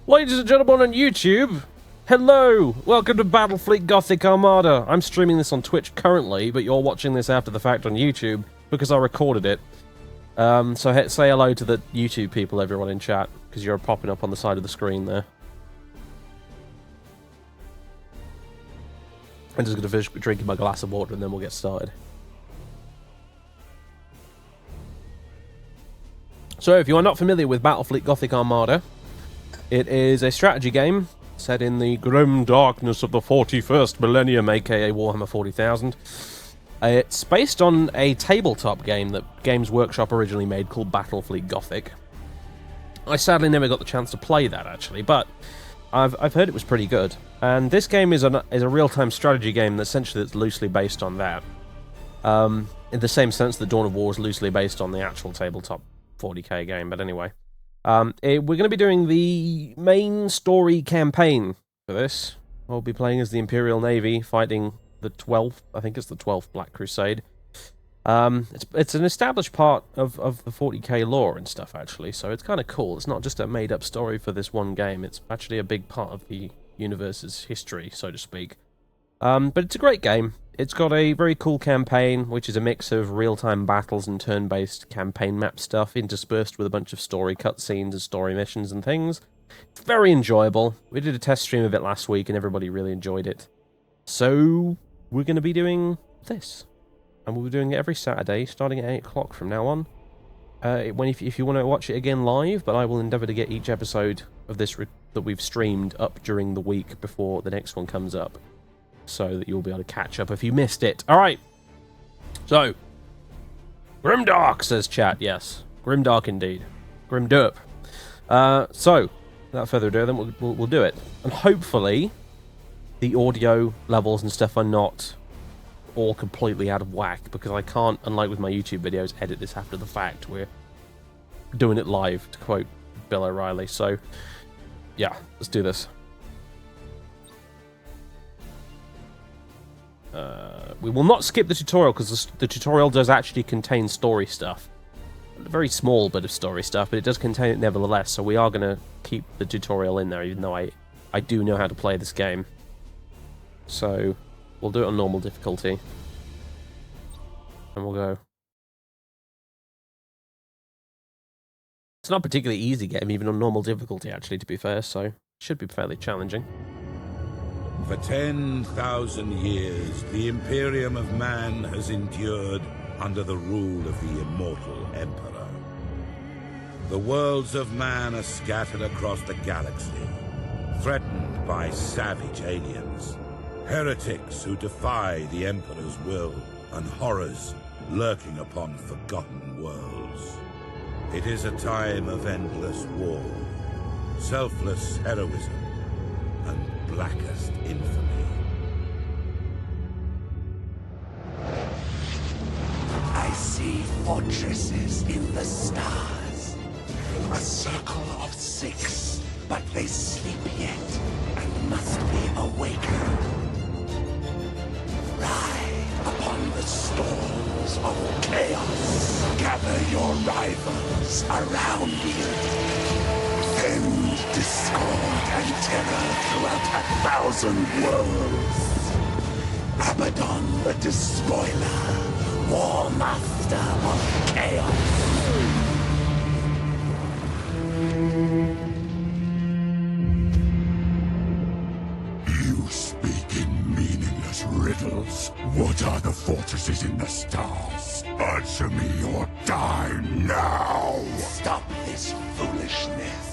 Ladies and gentlemen on YouTube, hello! Welcome to Battlefleet Gothic Armada. I'm streaming this on Twitch currently, but you're watching this after the fact on YouTube because I recorded it. So say hello to the YouTube people, everyone in chat, because you're popping up on the side of the screen there. I'm just going to finish drinking my glass of water and then we'll get started. So if you are not familiar with Battlefleet Gothic Armada, it is a strategy game set in the grim darkness of the 41st millennium, aka Warhammer 40,000. It's based on a tabletop game that Games Workshop originally made called Battlefleet Gothic. I sadly never got the chance to play that, actually, but I've heard it was pretty good. And this game is a real-time strategy game that's essentially loosely based on that. In the same sense that Dawn of War is loosely based on the actual tabletop 40k game, but anyway. We're going to be doing the main story campaign for this. We'll be playing as the Imperial Navy, fighting the 12th, I think it's the 12th Black Crusade. It's an established part of the 40k lore and stuff, actually, so it's kind of cool. It's not just a made-up story for this one game, it's actually a big part of the universe's history, so to speak. But it's a great game. It's got a very cool campaign, which is a mix of real-time battles and turn-based campaign map stuff, interspersed with a bunch of story cutscenes and story missions and things. It's very enjoyable. We did a test stream of it last week, and everybody really enjoyed it. So, we're going to be doing this. And we'll be doing it every Saturday, starting at 8 o'clock from now on. If you want to watch it again live, but I will endeavour to get each episode of this that we've streamed up during the week before the next one comes up, so that you'll be able to catch up if you missed it. Alright. So, Grimdark, says chat, yes. Grimdark indeed. Grimderp. So, without further ado, then we'll do it. And hopefully, the audio levels and stuff are not all completely out of whack, because I can't, unlike with my YouTube videos, edit this after the fact. We're doing it live, to quote Bill O'Reilly. So, yeah, let's do this. We will not skip the tutorial, because the tutorial does actually contain story stuff. A very small bit of story stuff, but it does contain it nevertheless, so we are going to keep the tutorial in there, even though I do know how to play this game. So, we'll do it on normal difficulty. And we'll go. It's not a particularly easy game, even on normal difficulty, actually, to be fair, so it should be fairly challenging. For 10,000 years, the Imperium of Man has endured under the rule of the immortal Emperor. The worlds of man are scattered across the galaxy, threatened by savage aliens, heretics who defy the Emperor's will, and horrors lurking upon forgotten worlds. It is a time of endless war, selfless heroism, and blackest infamy. I see fortresses in the stars. A circle of 6, but they sleep yet and must be awakened. Ride upon the storms of chaos. Gather your rivals around you. Send discord and terror throughout 1,000 worlds. Abaddon the Despoiler, War Master of Chaos. You speak in meaningless riddles. What are the fortresses in the stars? Answer me or die now! Stop this foolishness.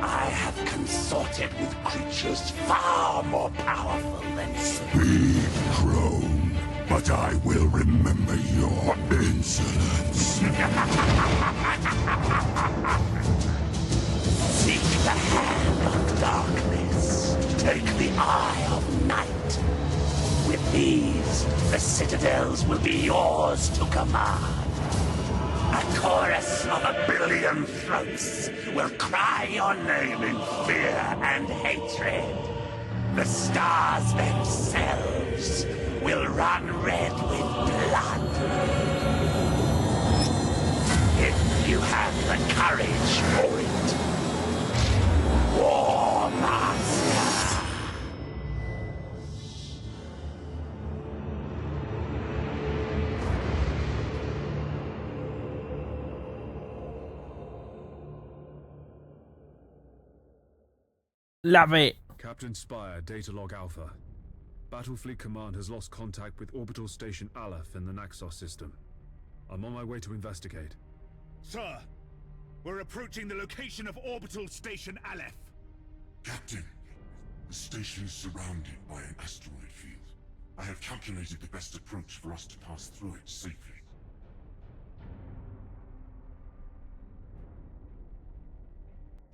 I have consorted with creatures far more powerful than you. Speak, crone, but I will remember your insolence. Seek the hand of darkness. Take the eye of night. With these, the citadels will be yours to command. A chorus of 1 billion throats will cry your name in fear and hatred. The stars themselves will run red with blood. If you have the courage for it. War Love it. Captain Spire, data log Alpha. Battlefleet Command has lost contact with Orbital Station Aleph in the Naxos system. I'm on my way to investigate. Sir, we're approaching the location of Orbital Station Aleph. Captain, the station is surrounded by an asteroid field. I have calculated the best approach for us to pass through it safely.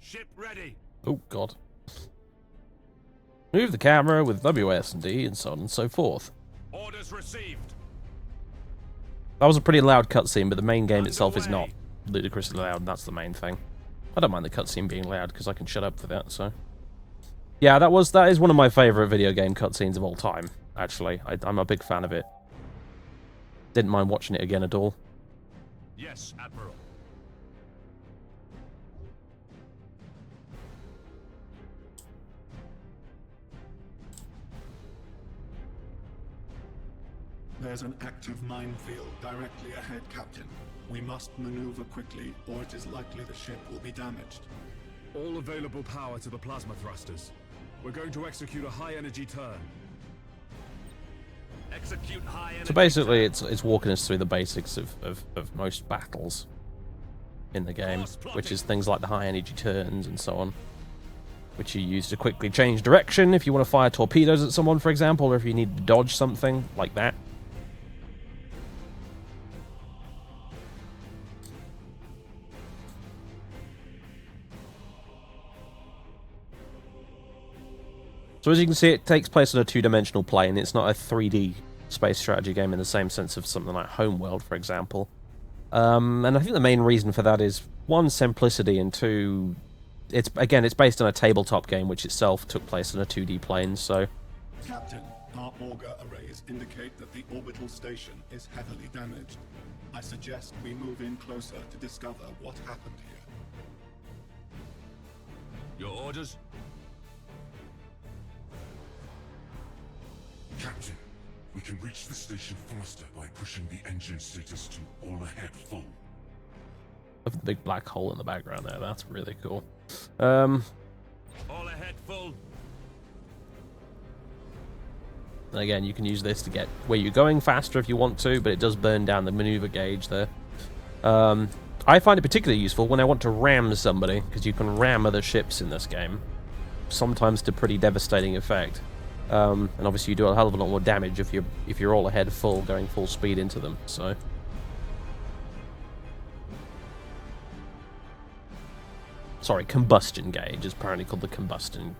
Ship ready. Oh, God. Move the camera with WSD and so on and so forth. Orders received. That was a pretty loud cutscene, but the main game itself is not ludicrously loud. That's the main thing. I don't mind the cutscene being loud because I can shut up for that. So, yeah, that is one of my favorite video game cutscenes of all time. Actually, I'm a big fan of it. Didn't mind watching it again at all. Yes, Admiral. There's an active minefield directly ahead, Captain. We must maneuver quickly, or it is likely the ship will be damaged. All available power to the plasma thrusters. We're going to execute a high-energy turn. Execute high energy. So basically, it's walking us through the basics of most battles in the game, which is things like the high-energy turns and so on, which you use to quickly change direction if you want to fire torpedoes at someone, for example, or if you need to dodge something like that. So as you can see, it takes place on a two-dimensional plane. It's not a 3D space strategy game in the same sense of something like Homeworld, for example. And I think the main reason for that is, one, simplicity, and two, it's based on a tabletop game, which itself took place on a 2D plane, so... Captain, our auger arrays indicate that the orbital station is heavily damaged. I suggest we move in closer to discover what happened here. Your orders? Captain, we can reach the station faster by pushing the engine status to all ahead full. Of the big black hole in the background there, that's really cool. All ahead full. And again, you can use this to get where you're going faster if you want to, but it does burn down the maneuver gauge there. I find it particularly useful when I want to ram somebody, because you can ram other ships in this game, sometimes to pretty devastating effect. And obviously you do a hell of a lot more damage if you're all ahead full, going full speed into them, so... Sorry, combustion gauge is apparently called the combustion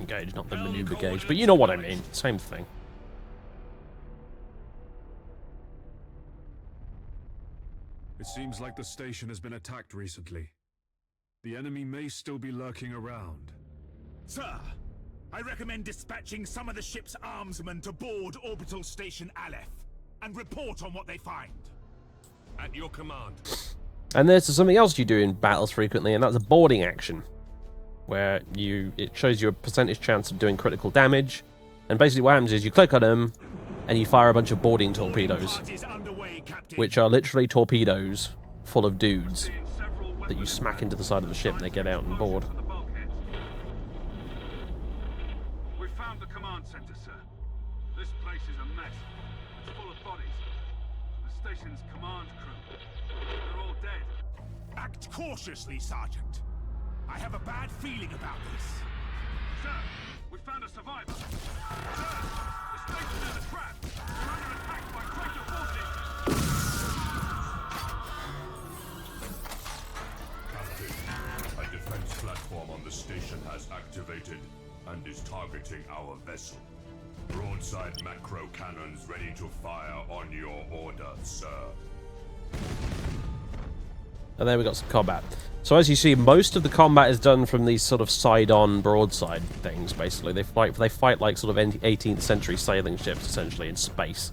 gauge, not the maneuver gauge, but you know what I mean, same thing. It seems like the station has been attacked recently. The enemy may still be lurking around. Sir, I recommend dispatching some of the ship's armsmen to board Orbital Station Aleph and report on what they find. At your command. And there's something else you do in battles frequently, and that's a boarding action, where it shows you a percentage chance of doing critical damage, and basically what happens is you click on them, and you fire a bunch of boarding torpedoes, which are literally torpedoes full of dudes that you smack into the side of the ship and they get out and board. We found the command center, sir. This place is a mess. It's full of bodies. The station's command crew. They're all dead. Act cautiously, Sergeant. I have a bad feeling about this. Sir, we found a survivor. Sir, the station's in a trap. We're under attack by traitor forces. Captain, a defense platform on the station has activated and is targeting our vessel. Broadside macro cannons ready to fire on your order, sir. And then we got some combat. So as you see, most of the combat is done from these sort of side-on broadside things, basically. They fight like sort of 18th century sailing ships, essentially, in space.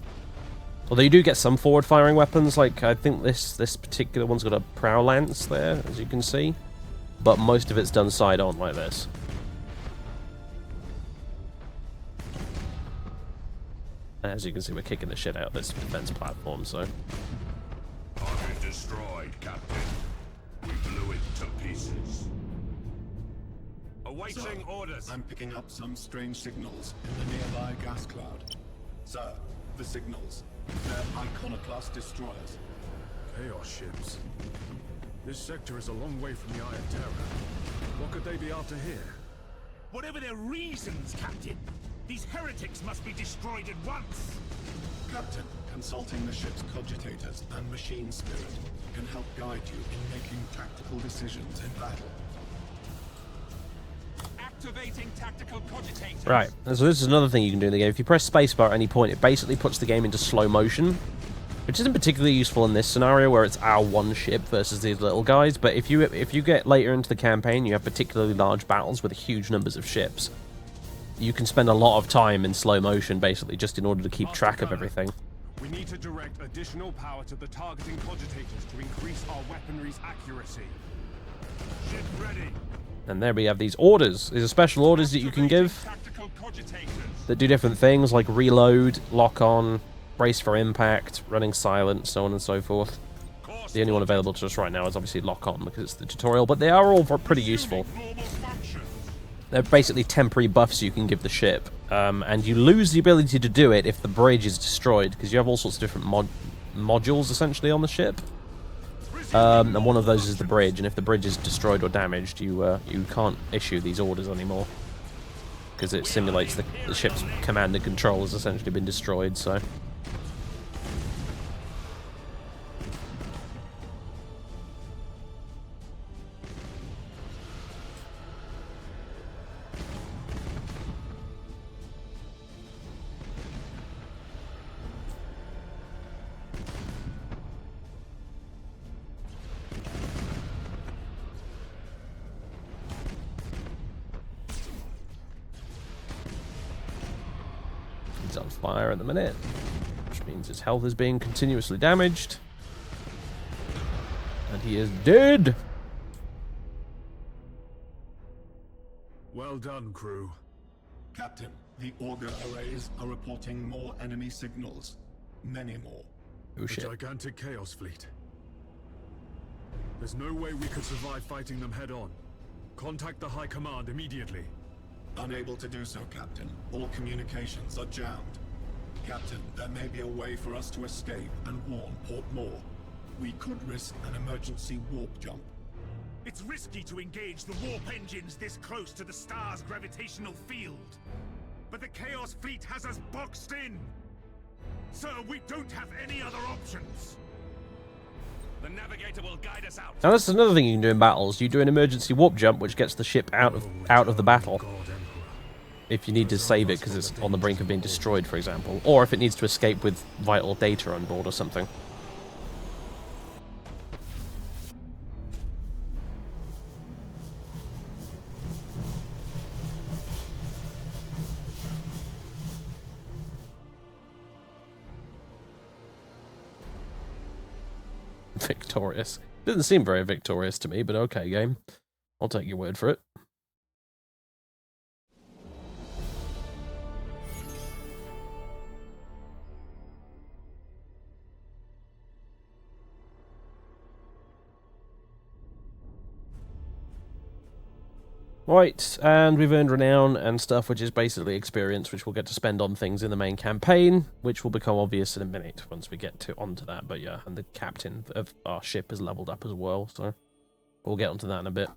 Although you do get some forward-firing weapons, like I think this particular one's got a prow lance there, as you can see. But most of it's done side-on like this. And as you can see, we're kicking the shit out of this defense platform, so... Target destroyed, Captain. We blew it to pieces. A Awaiting orders. I'm picking up some strange signals in the nearby gas cloud. Sir, the signals. They're iconoclast destroyers. Chaos ships. This sector is a long way from the Eye of Terror. What could they be after here? Whatever their reasons, Captain, these heretics must be destroyed at once. Captain, consulting the ship's cogitators and machine spirit can help guide you in making tactical decisions in battle. Activating tactical cogitators. Right, so this is another thing you can do in the game. If you press spacebar at any point, it basically puts the game into slow motion, which isn't particularly useful in this scenario where it's our one ship versus these little guys. But if you get later into the campaign, you have particularly large battles with huge numbers of ships. You can spend a lot of time in slow motion, basically, just in order to keep track of everything. We need to direct additional power to the targeting cogitators to increase our weaponry's accuracy. Ship ready. And there we have these orders. These are special orders that you can give that do different things, like reload, lock on, brace for impact, running silent, so on and so forth. The only one available to us right now is obviously lock on because it's the tutorial, but they are all pretty useful. They're basically temporary buffs you can give the ship, and you lose the ability to do it if the bridge is destroyed, because you have all sorts of different modules essentially on the ship. And one of those is the bridge, and if the bridge is destroyed or damaged, you can't issue these orders anymore, because it simulates the ship's command and control has essentially been destroyed. So he's on fire at the minute, which means his health is being continuously damaged. And he is dead! Well done, crew. Captain, the auger arrays are reporting more enemy signals. Many more. Oh A shit. gigantic chaos fleet. There's no way we could survive fighting them head-on. Contact the High Command immediately. Unable to do so, Captain. All communications are jammed. Captain, there may be a way for us to escape and warn Port Moore. We could risk an emergency warp jump. It's risky to engage the warp engines this close to the star's gravitational field. But the Chaos Fleet has us boxed in. Sir, we don't have any other options. The navigator will guide us out. Now that's another thing you can do in battles. You do an emergency warp jump, which gets the ship out of the battle. If you need to save it because it's on the brink of being destroyed, for example. Or if it needs to escape with vital data on board or something. Victorious. Doesn't seem very victorious to me, but okay, game. I'll take your word for it. Right, and we've earned renown and stuff, which is basically experience, which we'll get to spend on things in the main campaign, which will become obvious in a minute once we get onto that. But yeah, and the captain of our ship is leveled up as well, so we'll get onto that in a bit.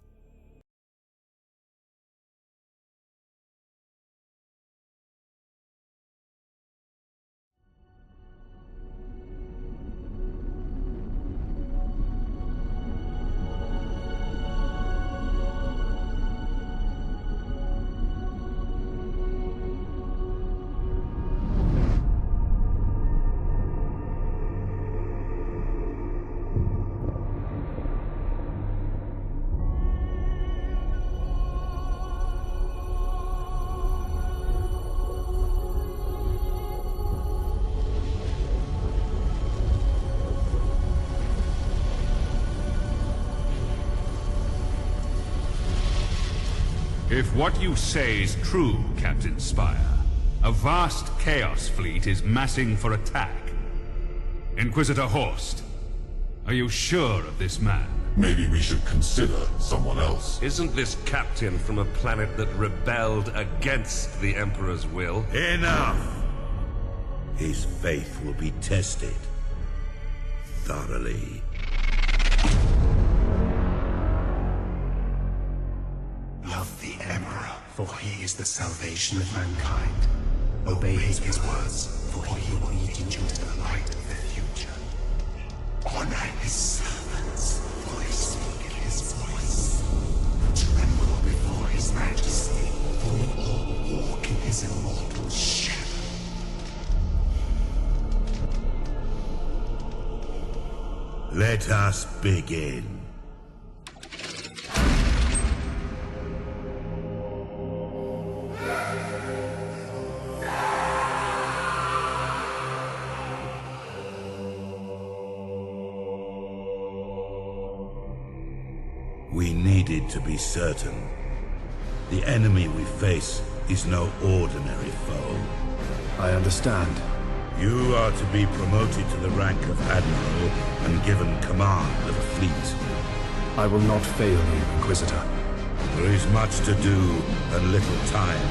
If what you say is true, Captain Spire, a vast Chaos Fleet is massing for attack. Inquisitor Horst, are you sure of this man? Maybe we should consider someone else. Isn't this captain from a planet that rebelled against the Emperor's will? Enough! His faith will be tested thoroughly. Love the Emperor, for he is the salvation of mankind. Obey his words, for he will lead you into the light of the future. Honor his servants, for they speak his voice. Tremble before his majesty, for we all walk in his immortal shadow. Let us begin. We needed to be certain. The enemy we face is no ordinary foe. I understand. You are to be promoted to the rank of Admiral and given command of a fleet. I will not fail you, Inquisitor. There is much to do and little time,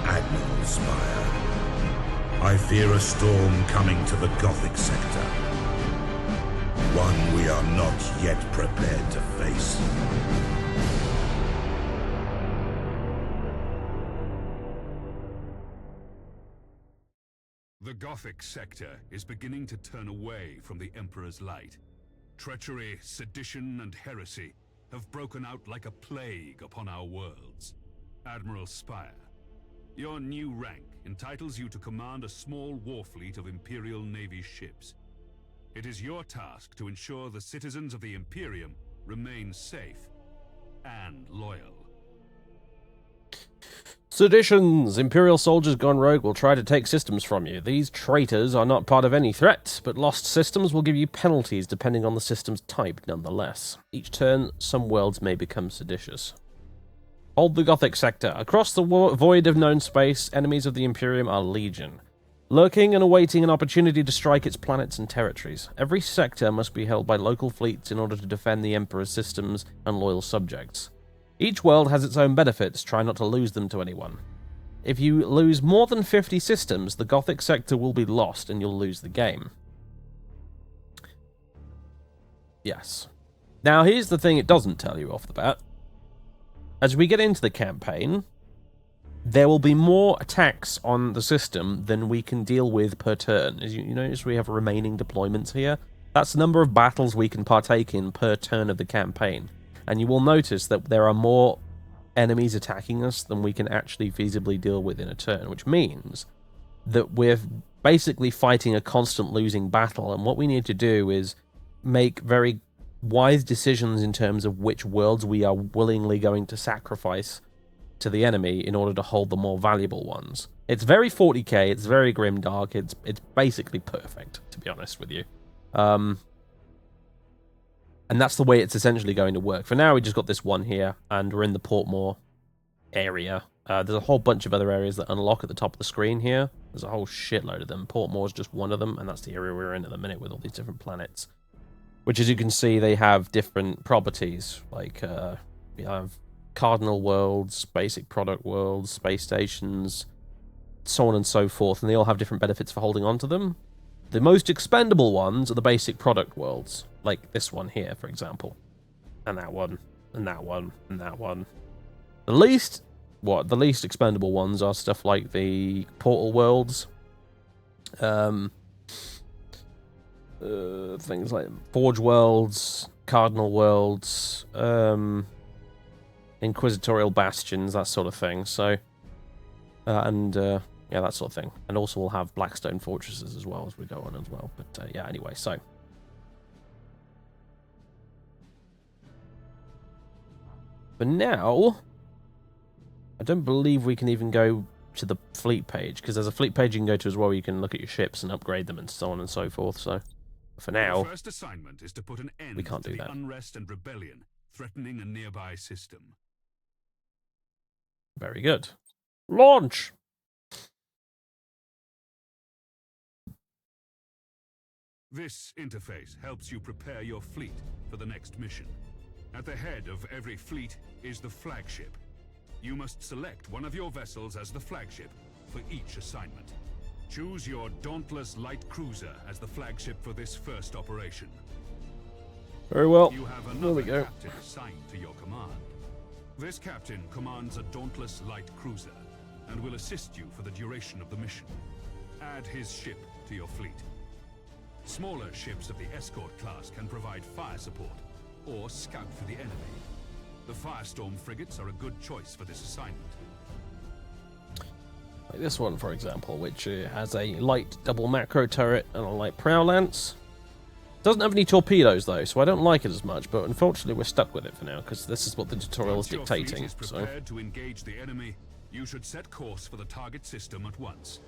Admiral Spire. I fear a storm coming to the Gothic sector. One we are not yet prepared to face. The Gothic sector is beginning to turn away from the Emperor's light. Treachery, sedition, and heresy have broken out like a plague upon our worlds. Admiral Spire, your new rank entitles you to command a small war fleet of Imperial Navy ships. It is your task to ensure the citizens of the Imperium remain safe and loyal. Seditions! Imperial soldiers gone rogue will try to take systems from you. These traitors are not part of any threat, but lost systems will give you penalties depending on the system's type nonetheless. Each turn, some worlds may become seditious. Hold the Gothic sector. Across the void of known space, enemies of the Imperium are legion, lurking and awaiting an opportunity to strike its planets and territories. Every sector must be held by local fleets in order to defend the Emperor's systems and loyal subjects. Each world has its own benefits, try not to lose them to anyone. If you lose more than 50 systems, the Gothic sector will be lost and you'll lose the game. Yes. Now here's the thing it doesn't tell you off the bat. As we get into the campaign, there will be more attacks on the system than we can deal with per turn. As you notice, we have remaining deployments here. That's the number of battles we can partake in per turn of the campaign. And you will notice that there are more enemies attacking us than we can actually feasibly deal with in a turn, which means that we're basically fighting a constant losing battle, and what we need to do is make very wise decisions in terms of which worlds we are willingly going to sacrifice to the enemy in order to hold the more valuable ones. It's very 40k, it's very grimdark, it's basically perfect, to be honest with you. And that's the way it's essentially going to work. For now, we just got this one here, and we're in the Portmore area. There's a whole bunch of other areas that unlock at the top of the screen here. There's a whole shitload of them. Portmore's just one of them, and that's the area we're in at the minute with all these different planets. Which, as you can see, they have different properties. Like, we have cardinal worlds, basic product worlds, space stations, so on and so forth, and they all have different benefits for holding on to them. The most expendable ones are the basic product worlds, like this one here, for example. And that one, and that one, and that one. The least expendable ones are stuff like the portal worlds. Things like Forge worlds, Cardinal worlds, Inquisitorial bastions, that sort of thing. So, yeah, that sort of thing. And also we'll have Blackstone fortresses as well as we go on as well. But yeah, anyway, so. For now, I don't believe we can even go to the fleet page, because there's a fleet page you can go to as well where you can look at your ships and upgrade them and so on and so forth. So, for now, the first assignment is to put an end we can't to do the that. unrest and rebellion threatening a nearby system. Very good. Launch! This interface helps you prepare your fleet for the next mission. At the head of every fleet is the flagship. You must select one of your vessels as the flagship for each assignment. Choose your Dauntless Light Cruiser as the flagship for this first operation. Very well. You have There we another go. captain assigned to your command. This captain commands a Dauntless Light Cruiser and will assist you for the duration of the mission. Add his ship to your fleet. Smaller ships of the escort class can provide fire support or scout for the enemy. The Firestorm frigates are a good choice for this assignment. Like this one, for example, which has a light double macro turret and a light prow lance. Doesn't have any torpedoes though, so I don't like it as much, but unfortunately we're stuck with it for now, because this is what the tutorial is Once your fleet dictating. is So prepared to engage the enemy, you should set course for the target system at once.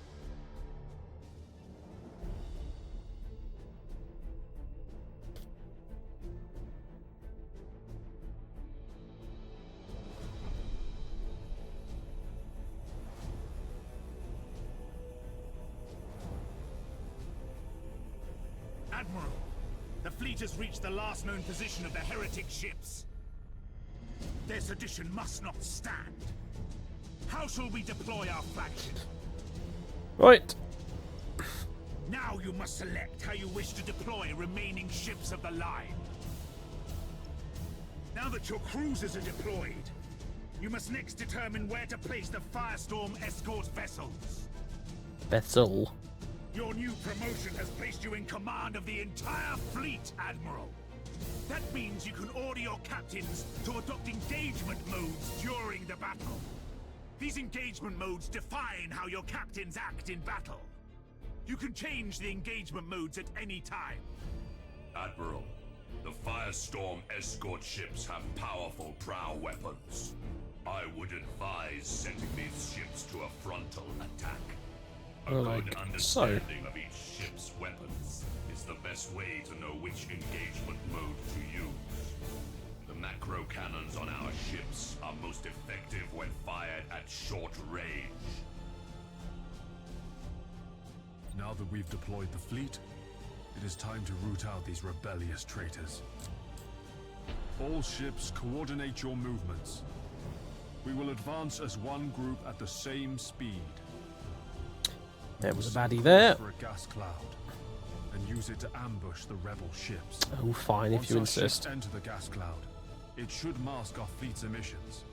Admiral, the fleet has reached the last known position of the heretic ships. Their sedition must not stand. How shall we deploy our flagship? right, Now you must select how you wish to deploy remaining ships of the line. Now that your cruisers are deployed, you must next determine where to place the Firestorm escort vessels. vessel. Your new promotion has placed you in command of the entire fleet, Admiral. That means you can order your captains to adopt engagement modes during the battle. These engagement modes define how your captains act in battle. You can change the engagement modes at any time. Admiral, the Firestorm escort ships have powerful prow weapons. I would advise sending these ships to a frontal attack. A Like good so. understanding of each ship's weapons is the best way to know which engagement mode to use. The macro cannons on our ships are most effective when fired at short range. Now that we've deployed the fleet, it is time to root out these rebellious traitors. All ships, coordinate your movements. We will advance as one group at the same speed. There was a baddie there. For a gas cloud, and use it to ambush the rebel ships. Oh, fine, if Once you our insist. ships enter the gas cloud, it should mask our fleet's emissions.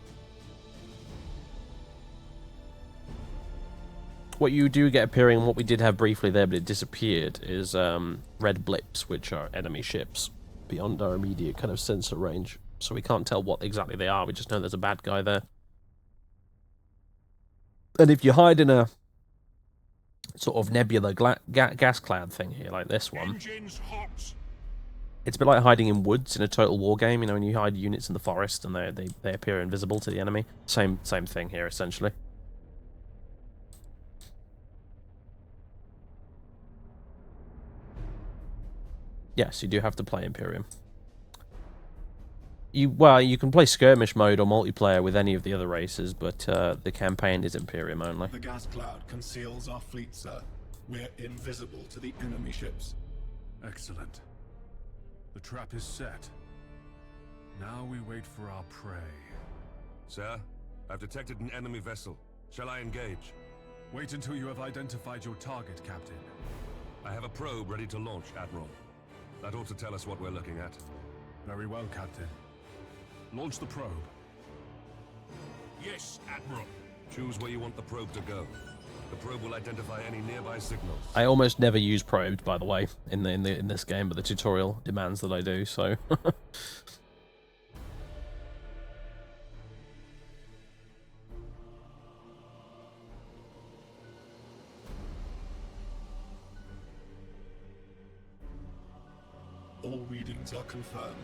What you do get appearing, and what we did have briefly there, but it disappeared, is red blips, which are enemy ships beyond our immediate kind of sensor range. So we can't tell what exactly they are, we just know there's a bad guy there. And if you hide in a sort of nebula gas cloud thing here, like this one, Engines hot. it's a bit like hiding in woods in a Total War game, you know, when you hide units in the forest and they appear invisible to the enemy. Same thing here, essentially. Yes, you do have to play Imperium. You can play skirmish mode or multiplayer with any of the other races, but the campaign is Imperium only. The gas cloud conceals our fleet, sir. We're invisible to the enemy ships. Excellent. The trap is set. Now we wait for our prey. Sir, I've detected an enemy vessel. Shall I engage? Wait until you have identified your target, Captain. I have a probe ready to launch, Admiral. That ought to tell us what we're looking at. Very well, Captain. Launch the probe. Yes, Admiral. Choose where you want the probe to go. The probe will identify any nearby signals. I almost never use probed, by the way, in this game, but the tutorial demands that I do, so. All readings are confirmed.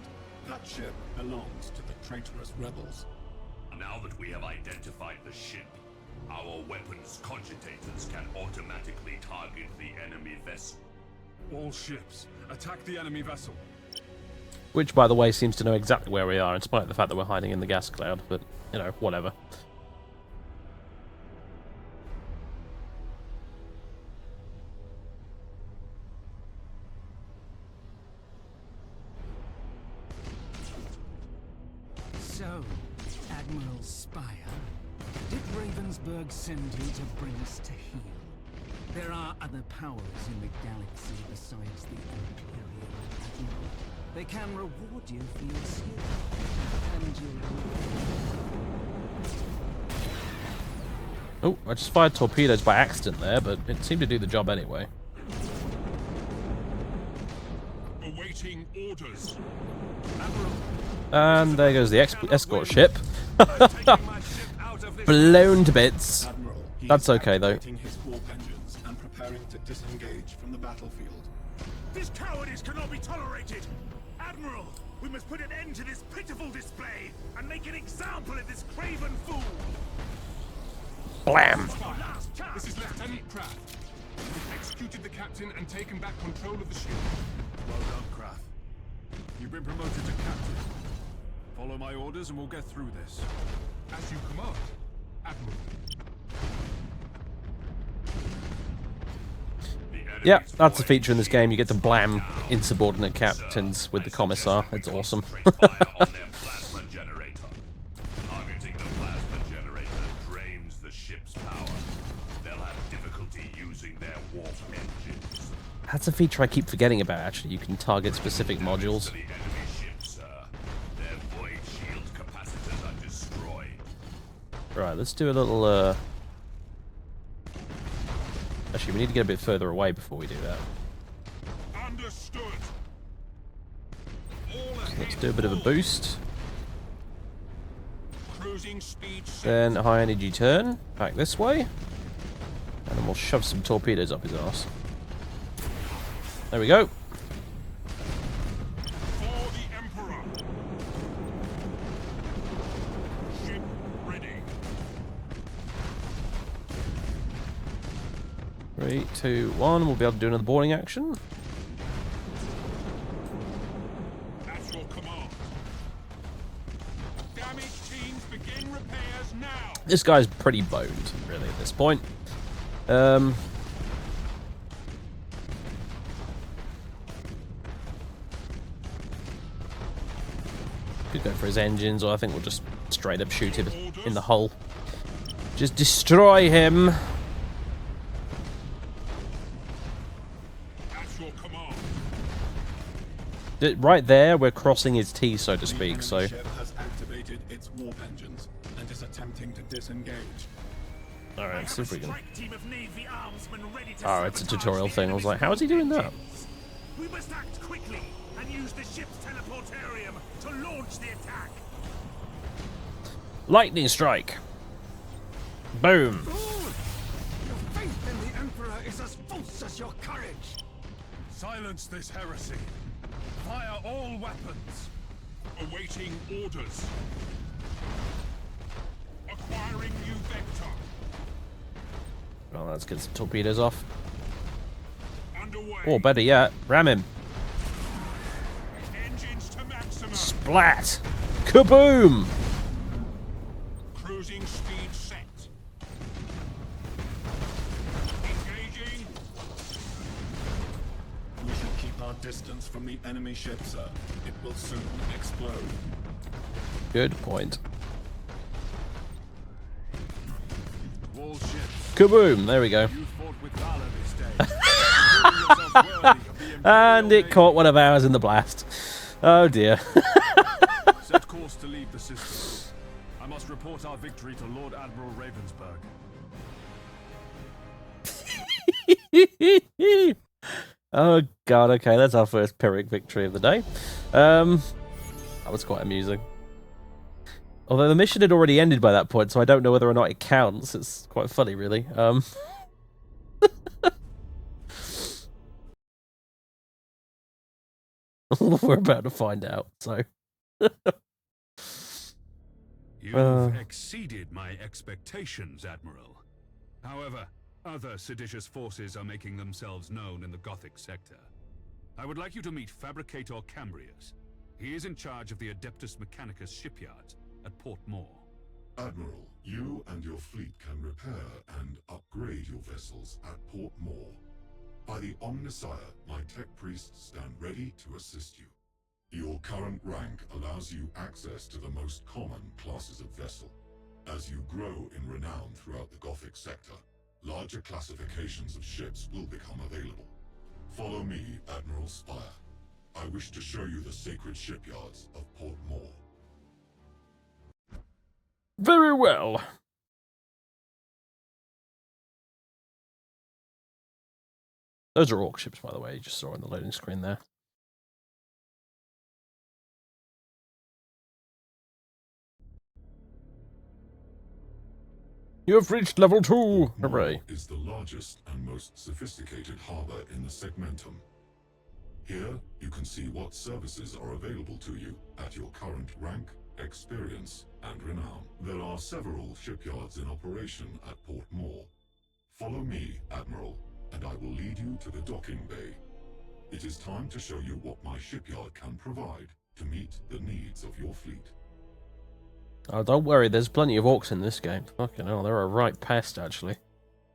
That ship belongs to the traitorous rebels. Now that we have identified the ship, our weapons cogitators can automatically target the enemy vessel. All ships, attack the enemy vessel. Which, by the way, seems to know exactly where we are, in spite of the fact that we're hiding in the gas cloud, but, you know, whatever. So, Admiral Spire, did Ravensburg send you to bring us to heel? There are other powers in the galaxy besides the Imperial Admiral. They can reward you for your skill and your... Oh, I just fired torpedoes by accident there, but it seemed to do the job anyway. Awaiting orders. And there goes the escort ship. Blown to bits. Admiral, he That's is okay, though. activating his warp engines and preparing to disengage from the battlefield. This cowardice cannot be tolerated! Admiral, we must put an end to this pitiful display and make an example of this craven fool! Blam! This is Lieutenant Kraft. You've executed the captain and taken back control of the ship. Well done, Kraft. You've been promoted to captain. Follow my orders and we'll get through this. As you command, Admiral. Yeah, that's a feature in this game. You get to blam insubordinate captains with the commissar. It's awesome. That's a feature I keep forgetting about, actually. You can target specific modules. Right, let's do a little, Actually, we need to get a bit further away before we do that. Understood. Let's do a bit of a boost. Cruising speed set. Then a high energy turn, back this way. And then we'll shove some torpedoes up his arse. There we go. For the Emperor. Ship ready. 3, 2, 1. We'll be able to do another boarding action. At your command. Damage teams begin repairs now. This guy's pretty boned, really, at this point. Could go for his engines, or I think we'll just straight up shoot him in the hull. Just destroy him. At your command. Right there, we're crossing his T, so to The speak, enemy so... ship has activated its warp engines and is attempting to disengage. Alright, let's see if we can... Oh, Oh, it's a tutorial thing. I was like, how is he doing that? We must act quickly and use the ship's teleportarium to launch the attack. Lightning strike. Boom. Your faith in the Emperor is as false as your courage! Silence this heresy. Fire all weapons. Awaiting orders. Acquiring new vector. Well, let's get some torpedoes off. Underway. Or better yet, ram him. Engines to maximum. Splat. Kaboom. Cruising speed set. Engaging. We should keep our distance from the enemy ship, sir. It will soon explode. Good point. Wall ships. Kaboom. There we go. You fought with valor this day. Consider yourself worthy of the And Imperial it caught one of ours in the blast. Oh dear. Navy. Set course to leave the system. I must report our victory to Lord Admiral Ravensburg. Oh god, okay, that's our first Pyrrhic victory of the day. That was quite amusing. Although the mission had already ended by that point, so I don't know whether or not it counts. It's quite funny, really. We're about to find out, so... You've exceeded my expectations, Admiral. However, other seditious forces are making themselves known in the Gothic sector. I would like you to meet Fabricator Cambrius. He is in charge of the Adeptus Mechanicus shipyard at Port Moore. Admiral, you and your fleet can repair and upgrade your vessels at Port Moore. By the Omnissiah, my tech priests stand ready to assist you. Your current rank allows you access to the most common classes of vessel. As you grow in renown throughout the Gothic sector, larger classifications of ships will become available. Follow me, Admiral Spire. I wish to show you the sacred shipyards of Port Moore. Very well. Those are orc ships, by the way, you just saw on the loading screen there. You have reached level 2! Hooray. Is the largest and most sophisticated harbor in the Segmentum. Here, you can see what services are available to you at your current rank, experience, and renown. There are several shipyards in operation at Port Moore. Follow me, Admiral, and I will lead you to the docking bay. It is time to show you what my shipyard can provide to meet the needs of your fleet. Oh, don't worry, there's plenty of orcs in this game. Fucking hell, they're a right pest, actually.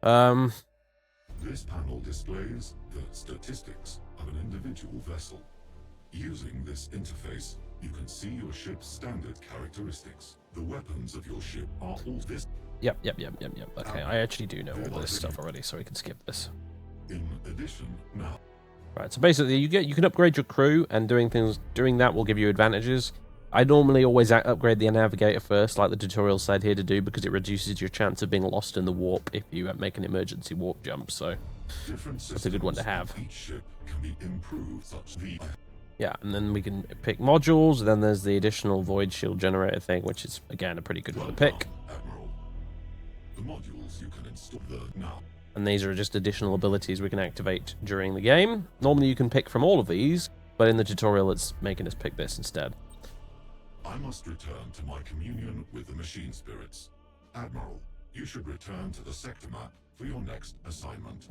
This panel displays the statistics of an individual vessel. Using this interface, you can see your ship's standard characteristics. The weapons of your ship are all this. Yep. Okay, I actually do know all this stuff already, so we can skip this. In addition, now. Right, so basically you can upgrade your crew, and doing that will give you advantages. I normally always upgrade the navigator first, like the tutorial said here to do, because it reduces your chance of being lost in the warp if you make an emergency warp jump, so that's a good one to have. Each ship can be improved such the. Yeah, and then we can pick modules, then there's the additional void shield generator thing, which is, again, a pretty good one to pick. Admiral. The modules you can install now. And these are just additional abilities we can activate during the game. Normally you can pick from all of these, but in the tutorial it's making us pick this instead. I must return to my communion with the machine spirits. Admiral, you should return to the sector map for your next assignment.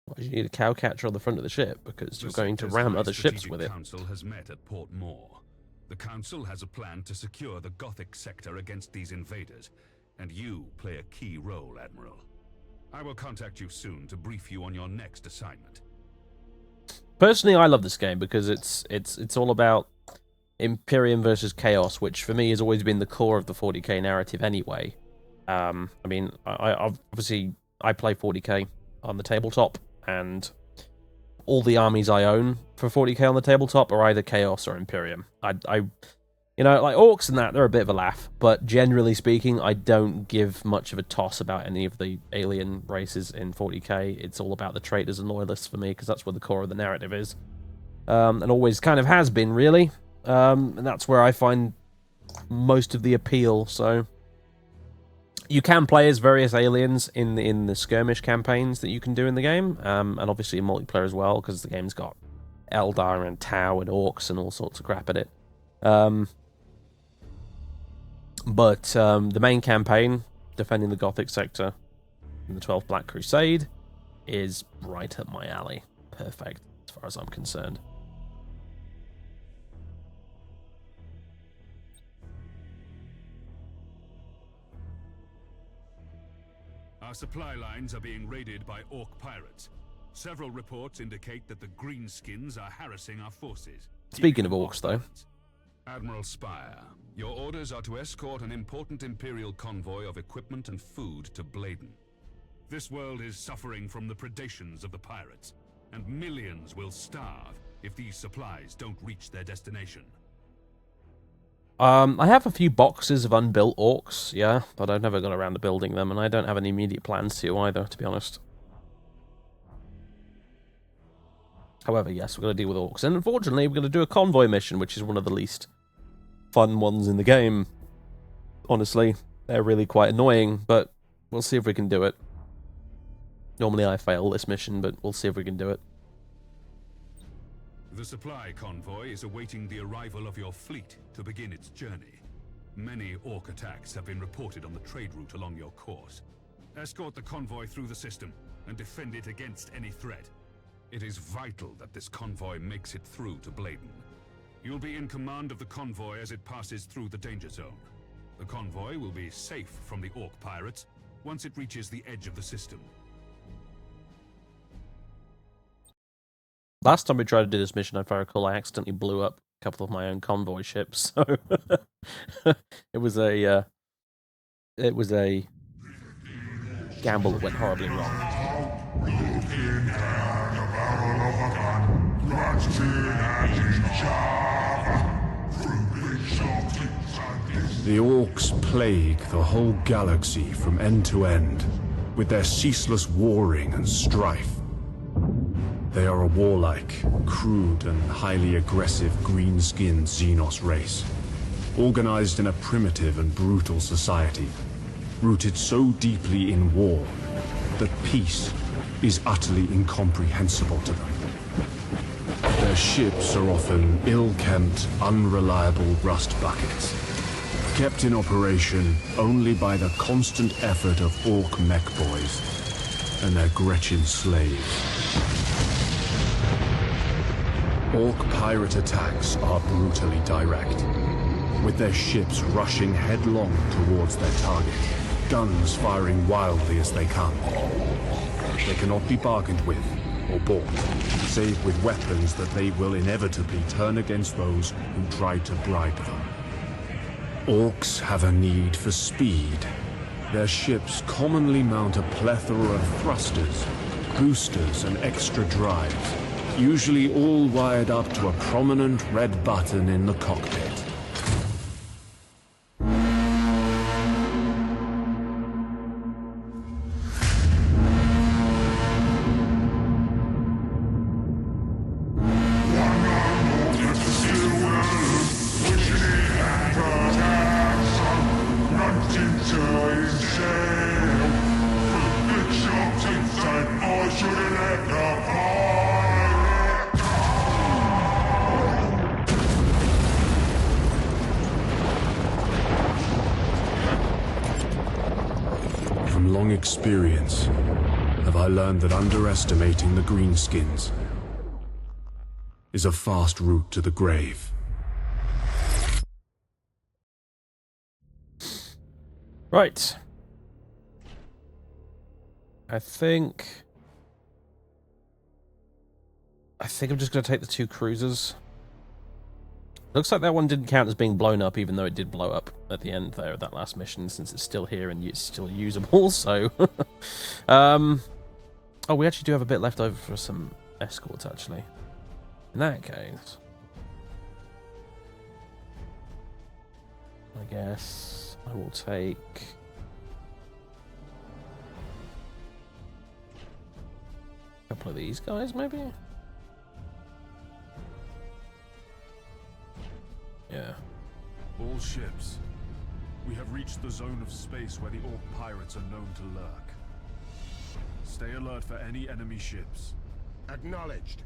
Why do you need a cow catcher on the front of the ship? Because you're going to ram other ships with it. The Council has met at Port Moore. The Council has a plan to secure the Gothic sector against these invaders, and you play a key role, Admiral. I will contact you soon to brief you on your next assignment. Personally, I love this game because it's all about Imperium versus Chaos, which for me has always been the core of the 40k narrative anyway. I mean, I obviously play 40k on the tabletop, and all the armies I own for 40k on the tabletop are either Chaos or Imperium. You know, like orcs and that, they're a bit of a laugh, but generally speaking, I don't give much of a toss about any of the alien races in 40k. It's all about the traitors and loyalists for me, because that's where the core of the narrative is. And always kind of has been, really. And that's where I find most of the appeal, so... You can play as various aliens in the skirmish campaigns that you can do in the game, and obviously in multiplayer as well, because the game's got Eldar and Tau and orcs and all sorts of crap in it. But the main campaign, defending the Gothic sector in the 12th Black Crusade, is right up my alley. Perfect, as far as I'm concerned. Our supply lines are being raided by orc pirates. Several reports indicate that the Greenskins are harassing our forces. Speaking of orcs, though. Admiral Spire, your orders are to escort an important Imperial convoy of equipment and food to Bladen. This world is suffering from the predations of the pirates, and millions will starve if these supplies don't reach their destination. I have a few boxes of unbuilt orcs, yeah, but I've never got around to building them, and I don't have any immediate plans to either, to be honest. However, yes, we're going to deal with orcs, and unfortunately we're going to do a convoy mission, which is one of the least fun ones in the game. Honestly, they're really quite annoying, but we'll see if we can do it. Normally I fail this mission, but we'll see if we can do it. The supply convoy is awaiting the arrival of your fleet to begin its journey. Many orc attacks have been reported on the trade route along your course. Escort the convoy through the system and defend it against any threat. It is vital that this convoy makes it through to Bladen. You'll be in command of the convoy as it passes through the danger zone. The convoy will be safe from the Orc pirates once it reaches the edge of the system. Last time we tried to do this mission, if I recall, I accidentally blew up a couple of my own convoy ships. So it was a gamble that went horribly wrong. The Orcs plague the whole galaxy from end to end, with their ceaseless warring and strife. They are a warlike, crude, and highly aggressive green-skinned Xenos race, organized in a primitive and brutal society, rooted so deeply in war that peace is utterly incomprehensible to them. Their ships are often ill-kempt, unreliable rust buckets, kept in operation only by the constant effort of Orc mech boys and their Gretchen slaves. Orc pirate attacks are brutally direct, with their ships rushing headlong towards their target, guns firing wildly as they come. They cannot be bargained with or bought, save with weapons that they will inevitably turn against those who try to bribe them. Orcs have a need for speed. Their ships commonly mount a plethora of thrusters, boosters, and extra drives, usually all wired up to a prominent red button in the cockpit. From long experience, have I learned that underestimating the greenskins is a fast route to the grave. Right. I think I'm just going to take the two cruisers. Looks like that one didn't count as being blown up, even though it did blow up at the end there of that last mission, since it's still here and it's still usable, so... oh, we actually do have a bit left over for some escorts, actually. In that case... I guess I will take... a couple of these guys, maybe? Yeah. All ships. We have reached the zone of space where the Orc pirates are known to lurk. Stay alert for any enemy ships. Acknowledged.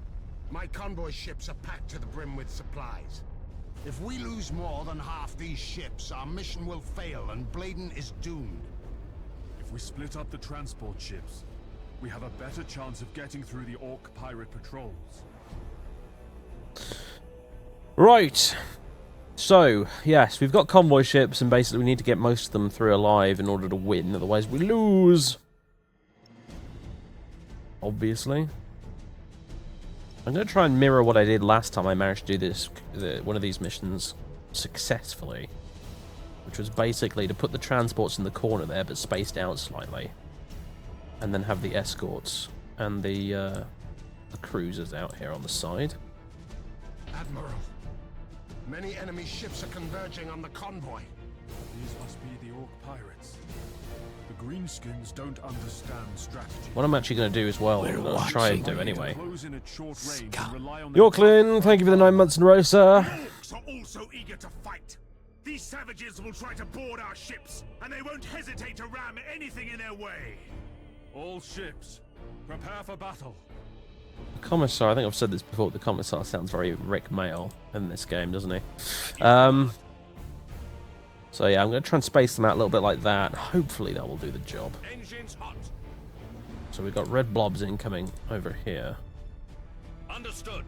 My convoy ships are packed to the brim with supplies. If we lose more than half these ships, our mission will fail and Bladen is doomed. If we split up the transport ships, we have a better chance of getting through the Orc pirate patrols. Right. So, yes, we've got convoy ships, and basically we need to get most of them through alive in order to win, otherwise we lose. Obviously. I'm going to try and mirror what I did last time I managed to do this, one of these missions successfully. Which was basically to put the transports in the corner there, but spaced out slightly. And then have the escorts and the cruisers out here on the side. Admiral. Many enemy ships are converging on the convoy. These must be the Orc pirates. The greenskins don't understand strategy. What I'm actually going to do as well, I'll try and do anyway. Yorklin, thank you for the 9 months in a row, sir. Orcs are also eager to fight. These savages will try to board our ships, and they won't hesitate to ram anything in their way. All ships, prepare for battle. The Commissar, I think I've said this before, the Commissar sounds very Rick Mail in this game, doesn't he? So yeah, I'm going to try and space them out a little bit like that. Hopefully that will do the job. Engines hot. So we've got red blobs incoming over here. Understood.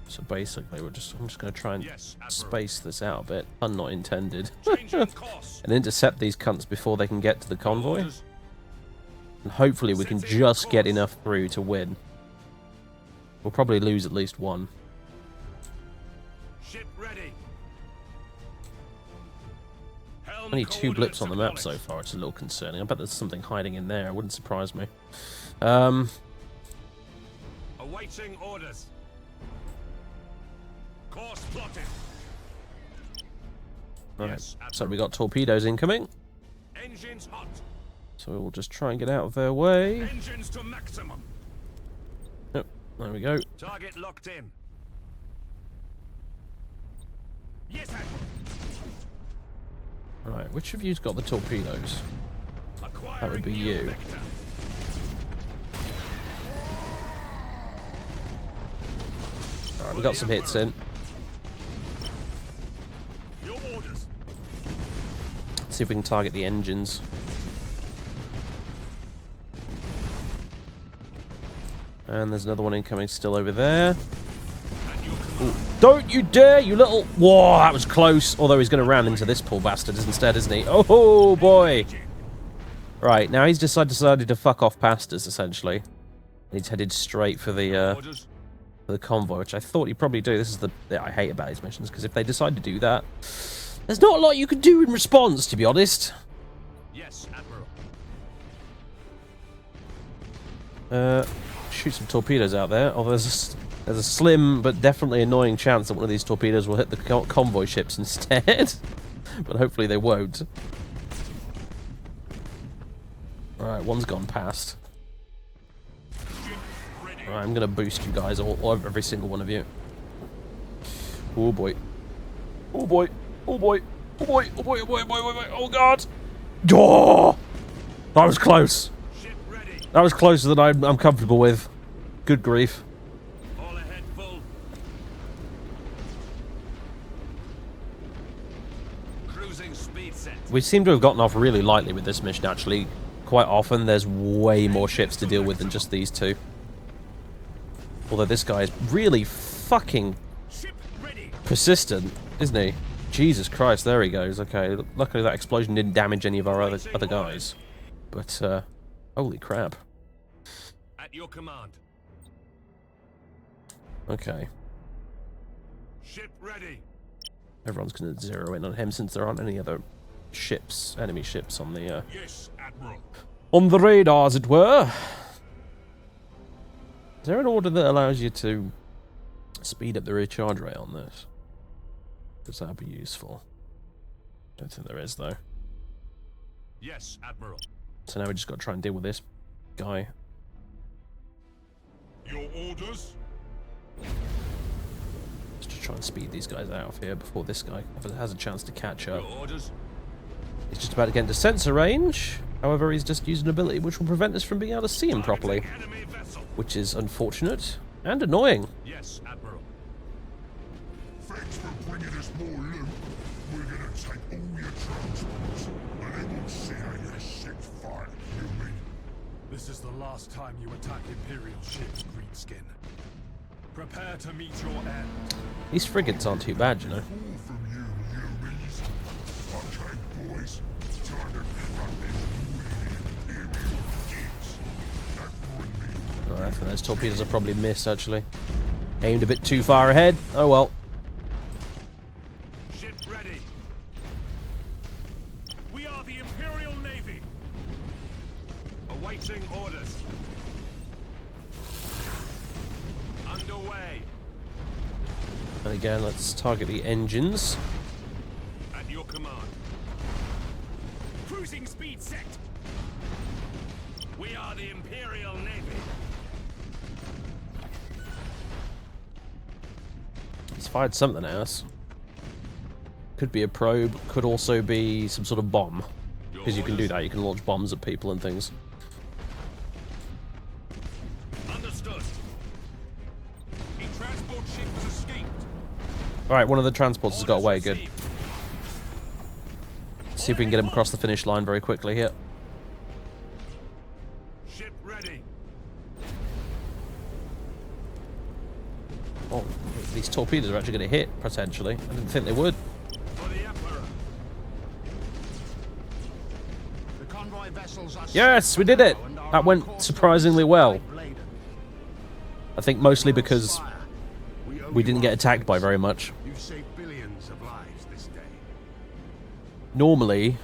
So basically, I'm just going to try and space this out a bit. Pun not intended. And intercept these cunts before they can get to the convoy. And hopefully we can just get enough through to win. We'll probably lose at least one. Ship ready. Only 2 blips on the map so far. It's a little concerning. I bet there's something hiding in there. It wouldn't surprise me. Awaiting orders. Course plotted. Right, so we got torpedoes incoming. Engines hot. So we'll just try and get out of their way. Engines to maximum. Yep, there we go. Target locked in. Yes, Right, which of you's got the torpedoes? That would be you. Alright, we got some hits in. Your orders. See if we can target the engines. And there's another one incoming still over there. Ooh. Don't you dare, you little... Whoa, that was close. Although he's going to ram into this poor bastard instead, isn't he? Oh, boy. Right, now he's decided to fuck off past us, essentially. He's headed straight for the convoy, which I thought he'd probably do. This is the I hate about his missions, because if they decide to do that, there's not a lot you can do in response, to be honest. Yes, Admiral. Shoot some torpedoes out there. Oh, there's a slim but definitely annoying chance that one of these torpedoes will hit the convoy ships instead. But hopefully they won't. Alright, one's gone past. Alright, I'm gonna boost you guys, every single one of you. Oh boy. Oh boy. Oh boy. Oh boy. Oh boy. Oh boy. Oh boy. Oh boy. Oh god. Oh! That was close. That was closer than I'm comfortable with. Good grief. All ahead full. Cruising speed set. We seem to have gotten off really lightly with this mission, actually. Quite often, there's way more ships to deal with than just these two. Although this guy is really fucking persistent, isn't he? Jesus Christ, there he goes. Okay, luckily that explosion didn't damage any of our other guys. But, holy crap. At your command. Okay. Ship ready. Everyone's going to zero in on him since there aren't any other ships, enemy ships on the, Yes, Admiral. on the radar, as it were. Is there an order that allows you to speed up the recharge rate on this? Because that would be useful. Don't think there is, though. Yes, Admiral. So now we just got to try and deal with this guy. Your orders? Just to try and speed these guys out of here before this guy has a chance to catch up. Your orders? He's just about to get into sensor range. However, he's just used an ability which will prevent us from being able to see him properly. Which is unfortunate and annoying. Yes, Admiral. Thanks for bringing us more loot. We're gonna take all your transports, and they won't see how your ships fight, you mean? This is the last time you attack Imperial ships, Greenskin. Prepare to meet your end. These frigates aren't too bad, you know. All from you, Lumies. Okay, boys. Time to front these weird Imperial gigs. That bring me. Alright, I think those torpedoes are probably missed, actually. Aimed a bit too far ahead. Oh well. Ship ready. We are the Imperial Navy. Awaiting orders. Underway. And again, let's target the engines. At your command. Cruising speed set. We are the Imperial Navy. He's fired something at us. Could be a probe, could also be some sort of bomb. Because you can do that, you can launch bombs at people and things. Understood. A transport ship has escaped. Alright, one of the transports has got away, good. See if we can get him across the finish line very quickly here. Ship ready. Oh, these torpedoes are actually going to hit, potentially. I didn't think they would. For the Emperor. The convoy vessels are Yes, we did it! That went surprisingly well. I think mostly because we didn't get attacked by very much. You've saved billions of lives this day. Normally,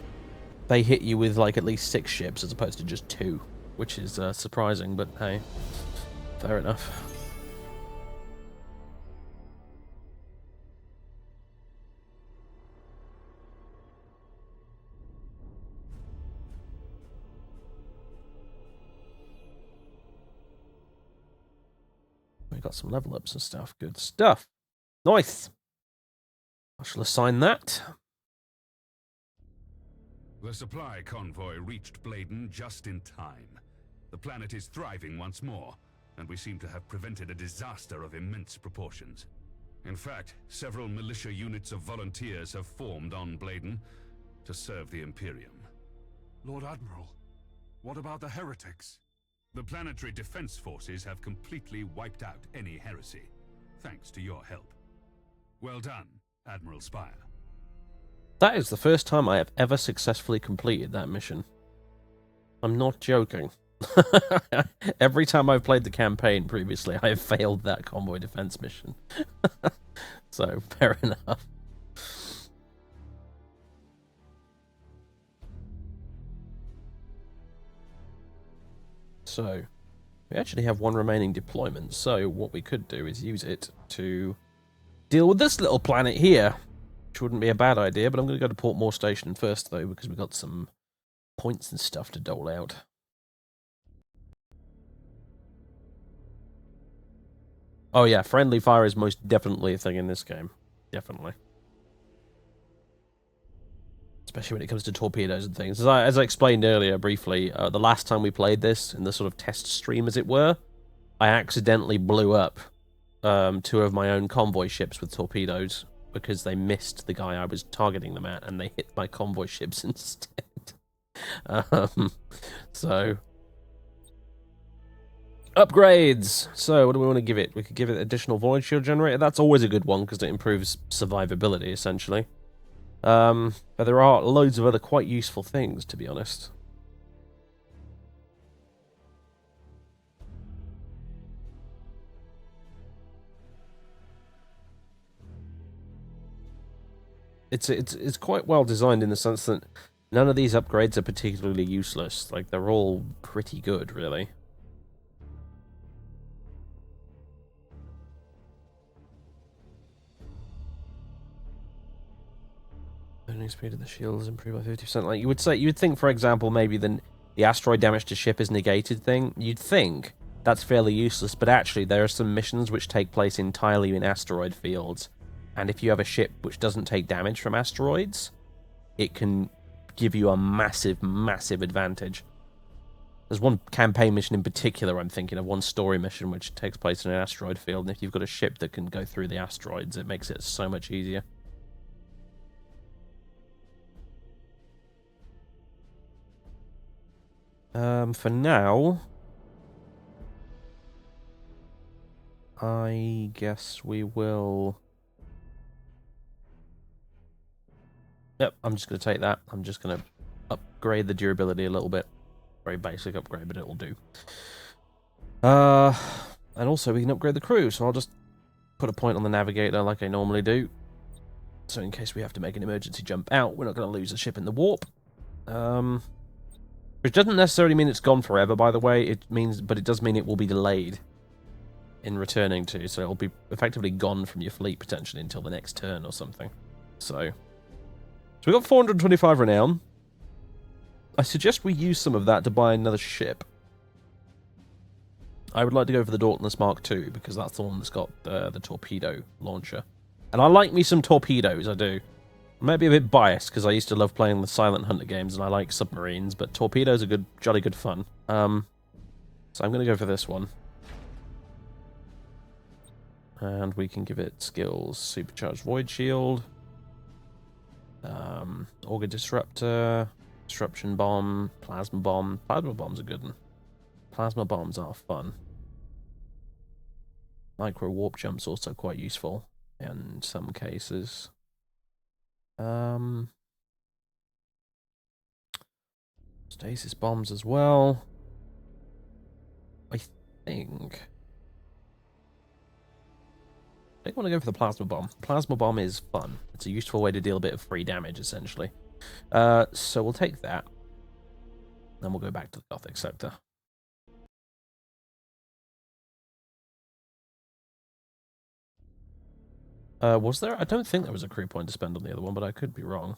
they hit you with like at least 6 ships as opposed to just 2, which is surprising, but hey, fair enough. We got some level ups and stuff. Good stuff. Nice. I shall assign that. The supply convoy reached Bladen just in time. The planet is thriving once more, and we seem to have prevented a disaster of immense proportions. In fact, several militia units of volunteers have formed on Bladen to serve the Imperium. Lord Admiral, what about the heretics? The planetary defense forces have completely wiped out any heresy, thanks to your help. Well done, Admiral Spire. That is the first time I have ever successfully completed that mission. I'm not joking. Every time I've played the campaign previously, I have failed that convoy defense mission. So, fair enough. So, we actually have 1 remaining deployment, so what we could do is use it to deal with this little planet here, which wouldn't be a bad idea, but I'm going to go to Portmore Station first, though, because we've got some points and stuff to dole out. Oh yeah, friendly fire is most definitely a thing in this game. Definitely. Especially when it comes to torpedoes and things. As I explained earlier briefly, the last time we played this, in the sort of test stream as it were, I accidentally blew up 2 of my own convoy ships with torpedoes because they missed the guy I was targeting them at and they hit my convoy ships instead. So... Upgrades! So, what do we want to give it? We could give it additional void shield generator. That's always a good one because it improves survivability, essentially. But there are loads of other quite useful things, to be honest. It's quite well designed in the sense that none of these upgrades are particularly useless. Like, they're all pretty good, really. Burning speed of the shield is improved by 50%. Like, you would think, for example, maybe the asteroid damage to ship is negated thing. You'd think that's fairly useless, but actually there are some missions which take place entirely in asteroid fields. And if you have a ship which doesn't take damage from asteroids, it can give you a massive, massive advantage. There's one campaign mission in particular I'm thinking of, one story mission which takes place in an asteroid field, and if you've got a ship that can go through the asteroids, it makes it so much easier. For now, I guess we will... Yep, I'm just going to take that. I'm just going to upgrade the durability a little bit. Very basic upgrade, but it'll do. And also, we can upgrade the crew, so I'll just put a point on the navigator like I normally do. So in case we have to make an emergency jump out, we're not going to lose the ship in the warp. Which doesn't necessarily mean it's gone forever, by the way. But it does mean it will be delayed in returning to. So it'll be effectively gone from your fleet potentially until the next turn or something. So we got 425 renown. I suggest we use some of that to buy another ship. I would like to go for the Dauntless Mark II because that's the one that's got the torpedo launcher. And I like me some torpedoes, I do. I might be a bit biased because I used to love playing the Silent Hunter games and I like submarines, but torpedoes are good, jolly good fun. So I'm going to go for this one. And we can give it skills. Supercharged Void Shield. Auger Disruptor. Disruption Bomb. Plasma Bomb. Plasma Bomb's a good one. Plasma Bombs are fun. Micro warp jump's also quite useful in some cases. Stasis bombs as well. I think I want to go for the plasma bomb. Plasma bomb is fun. It's a useful way to deal a bit of free damage, essentially. So we'll take that. Then we'll go back to the Gothic sector. Was there? I don't think there was a crew point to spend on the other one, but I could be wrong.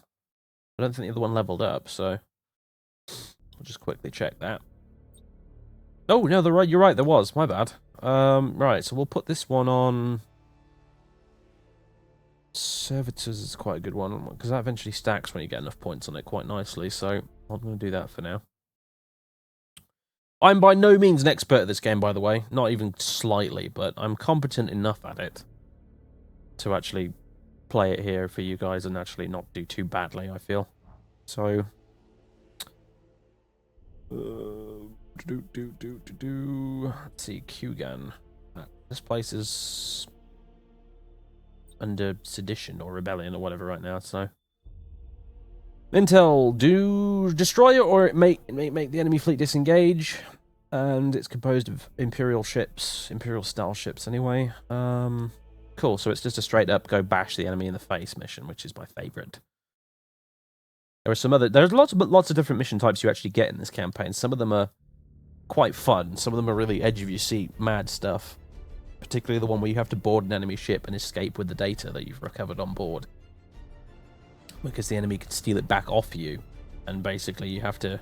I don't think the other one leveled up, so we'll just quickly check that. Oh, no, you're right, there was. My bad. Right, so we'll put this one on... Servitors is quite a good one, because that eventually stacks when you get enough points on it quite nicely, so I'm going to do that for now. I'm by no means an expert at this game, by the way. Not even slightly, but I'm competent enough at it to actually play it here for you guys and actually not do too badly, I feel. So... Let's see, Q-Gun. This place is under sedition or rebellion or whatever right now, so... Intel, destroy it or it make the enemy fleet disengage. And it's composed of Imperial ships, Imperial-style ships anyway. Cool, so it's just a straight-up go bash the enemy in the face mission, which is my favourite. There are some other... There's lots of different mission types you actually get in this campaign. Some of them are quite fun. Some of them are really edge-of-your-seat mad stuff. Particularly the one where you have to board an enemy ship and escape with the data that you've recovered on board. Because the enemy can steal it back off you. And basically you have to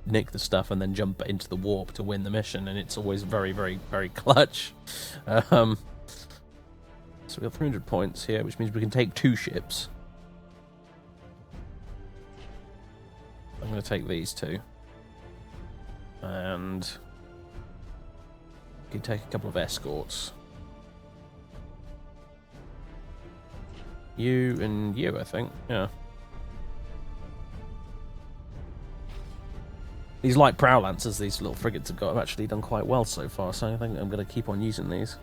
nick the stuff and then jump into the warp to win the mission. And it's always very, very, very clutch. So we have 300 points here, which means we can take 2 ships. I'm going to take these 2. And we can take a couple of escorts. You and you, I think. Yeah. These light prow lancers, these little frigates have actually done quite well so far, so I think I'm going to keep on using these.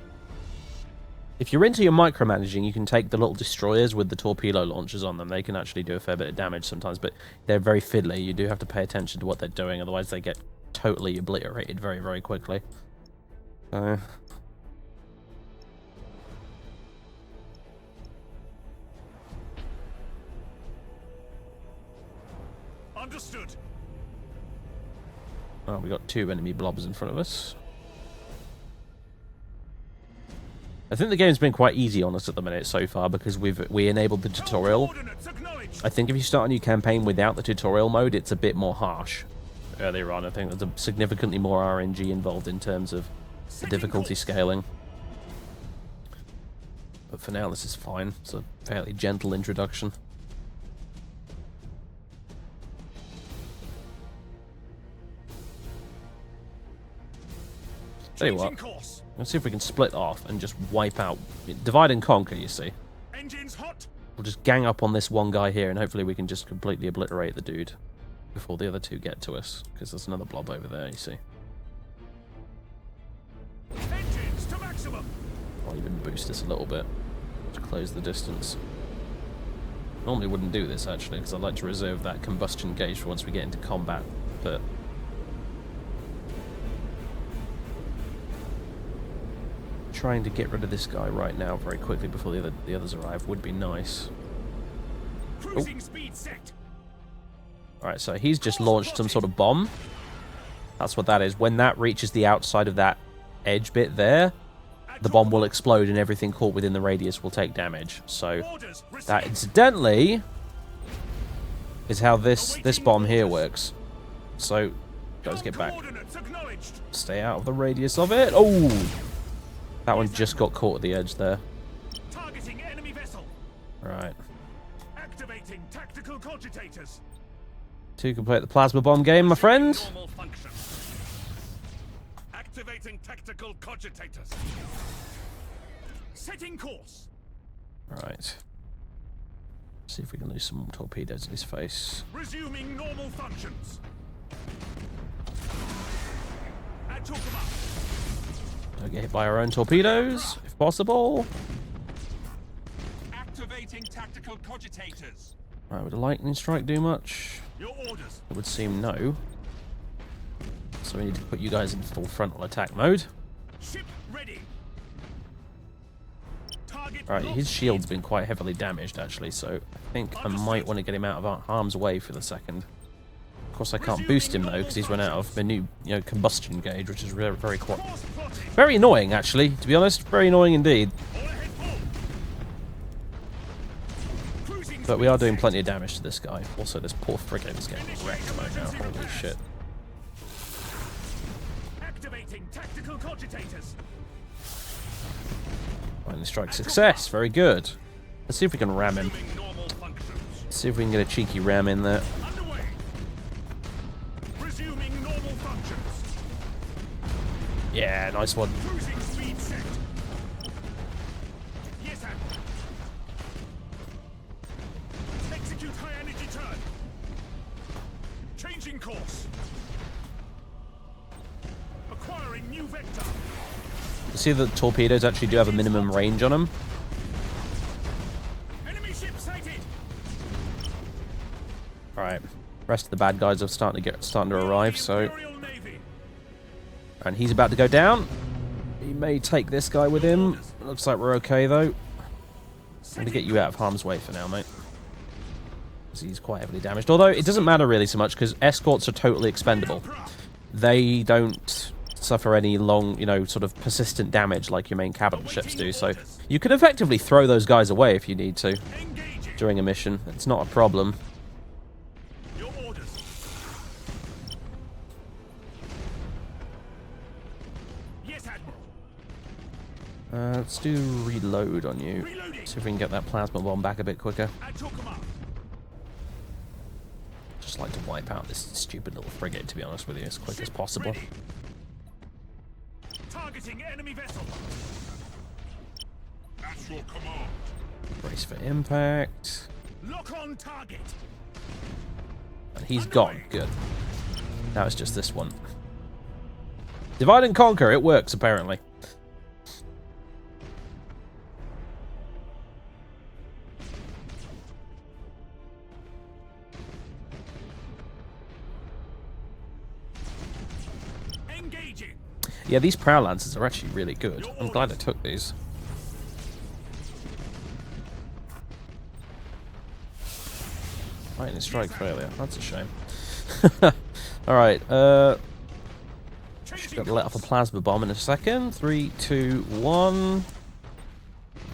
If you're into your micromanaging, you can take the little destroyers with the torpedo launchers on them. They can actually do a fair bit of damage sometimes, but they're very fiddly. You do have to pay attention to what they're doing, otherwise they get totally obliterated very, very quickly. Understood. Oh, we got 2 enemy blobs in front of us. I think the game's been quite easy on us at the minute so far because we enabled the tutorial. I think if you start a new campaign without the tutorial mode, it's a bit more harsh. Earlier on, I think there's significantly more RNG involved in terms of the difficulty scaling. But for now, this is fine. It's a fairly gentle introduction. Tell you what, let's see if we can split off and just wipe out, divide and conquer, you see. Engines hot. We'll just gang up on this one guy here and hopefully we can just completely obliterate the dude before the other 2 get to us, because there's another blob over there, you see. Engines to maximum. I'll even boost this a little bit to close the distance. Normally wouldn't do this actually, because I like to reserve that combustion gauge for once we get into combat, but trying to get rid of this guy right now very quickly before the others arrive would be nice. Cruising speed set. Alright, so he's just launched some sort of bomb. That's what that is. When that reaches the outside of that edge bit there, the bomb will explode and everything caught within the radius will take damage. So that incidentally is how this bomb here works. So guys, get back. Stay out of the radius of it. Oh! That one just got caught at the edge there. Targeting enemy vessel. Right. Activating tactical cogitators. To complete the plasma bomb game, my friend. Activating tactical cogitators. Setting course. Right. See if we can lose some more torpedoes in his face. Resuming normal functions. At your command. Don't get hit by our own torpedoes, if possible. Activating tactical cogitators. Right, would a lightning strike do much? Your orders. It would seem no. So we need to put you guys in full frontal attack mode. Ship ready. Alright, his shield's been quite heavily damaged actually, so I think I might want to get him out of harm's way for the second. Of course I can't boost him though, because he's run out of the new, combustion gauge, which is very annoying actually, to be honest. Very annoying indeed. But we are doing plenty of damage to this guy. Also, this poor frigate is getting wrecked right now. Holy shit. Activating tactical cogitators. Lightning strike success. Very good. Let's see if we can ram him. Let's see if we can get a cheeky ram in there. Underway. Resuming normal functions. Yeah, nice one. Cruising speed set. Yes, Admiral. Execute high energy turn. Changing course. Acquiring new vector. You see the torpedoes actually do have a minimum range on them. Enemy ship sighted. Alright. Rest of the bad guys are starting to arrive, so. And he's about to go down. He may take this guy with him. Looks like we're okay though. I'm gonna get you out of harm's way for now, mate. Because he's quite heavily damaged. Although it doesn't matter really so much because escorts are totally expendable. They don't suffer any long, sort of persistent damage like your main capital ships do. So you can effectively throw those guys away if you need to during a mission. It's not a problem. Your orders. Yes, Admiral. Let's do reload on you. See if we can get that plasma bomb back a bit quicker. Just like to wipe out this stupid little frigate, to be honest with you, as quick as possible. Targeting enemy vessel. At your command. Brace for impact. Lock on target. And he's gone. Good. Now it's just this one. Divide and conquer. It works, apparently. Engaging. Yeah, these Prow Lancers are actually really good. I'm glad I took these. Lightning strike failure. That's a shame. Alright, should let off a plasma bomb in a second. 3, 2, 1.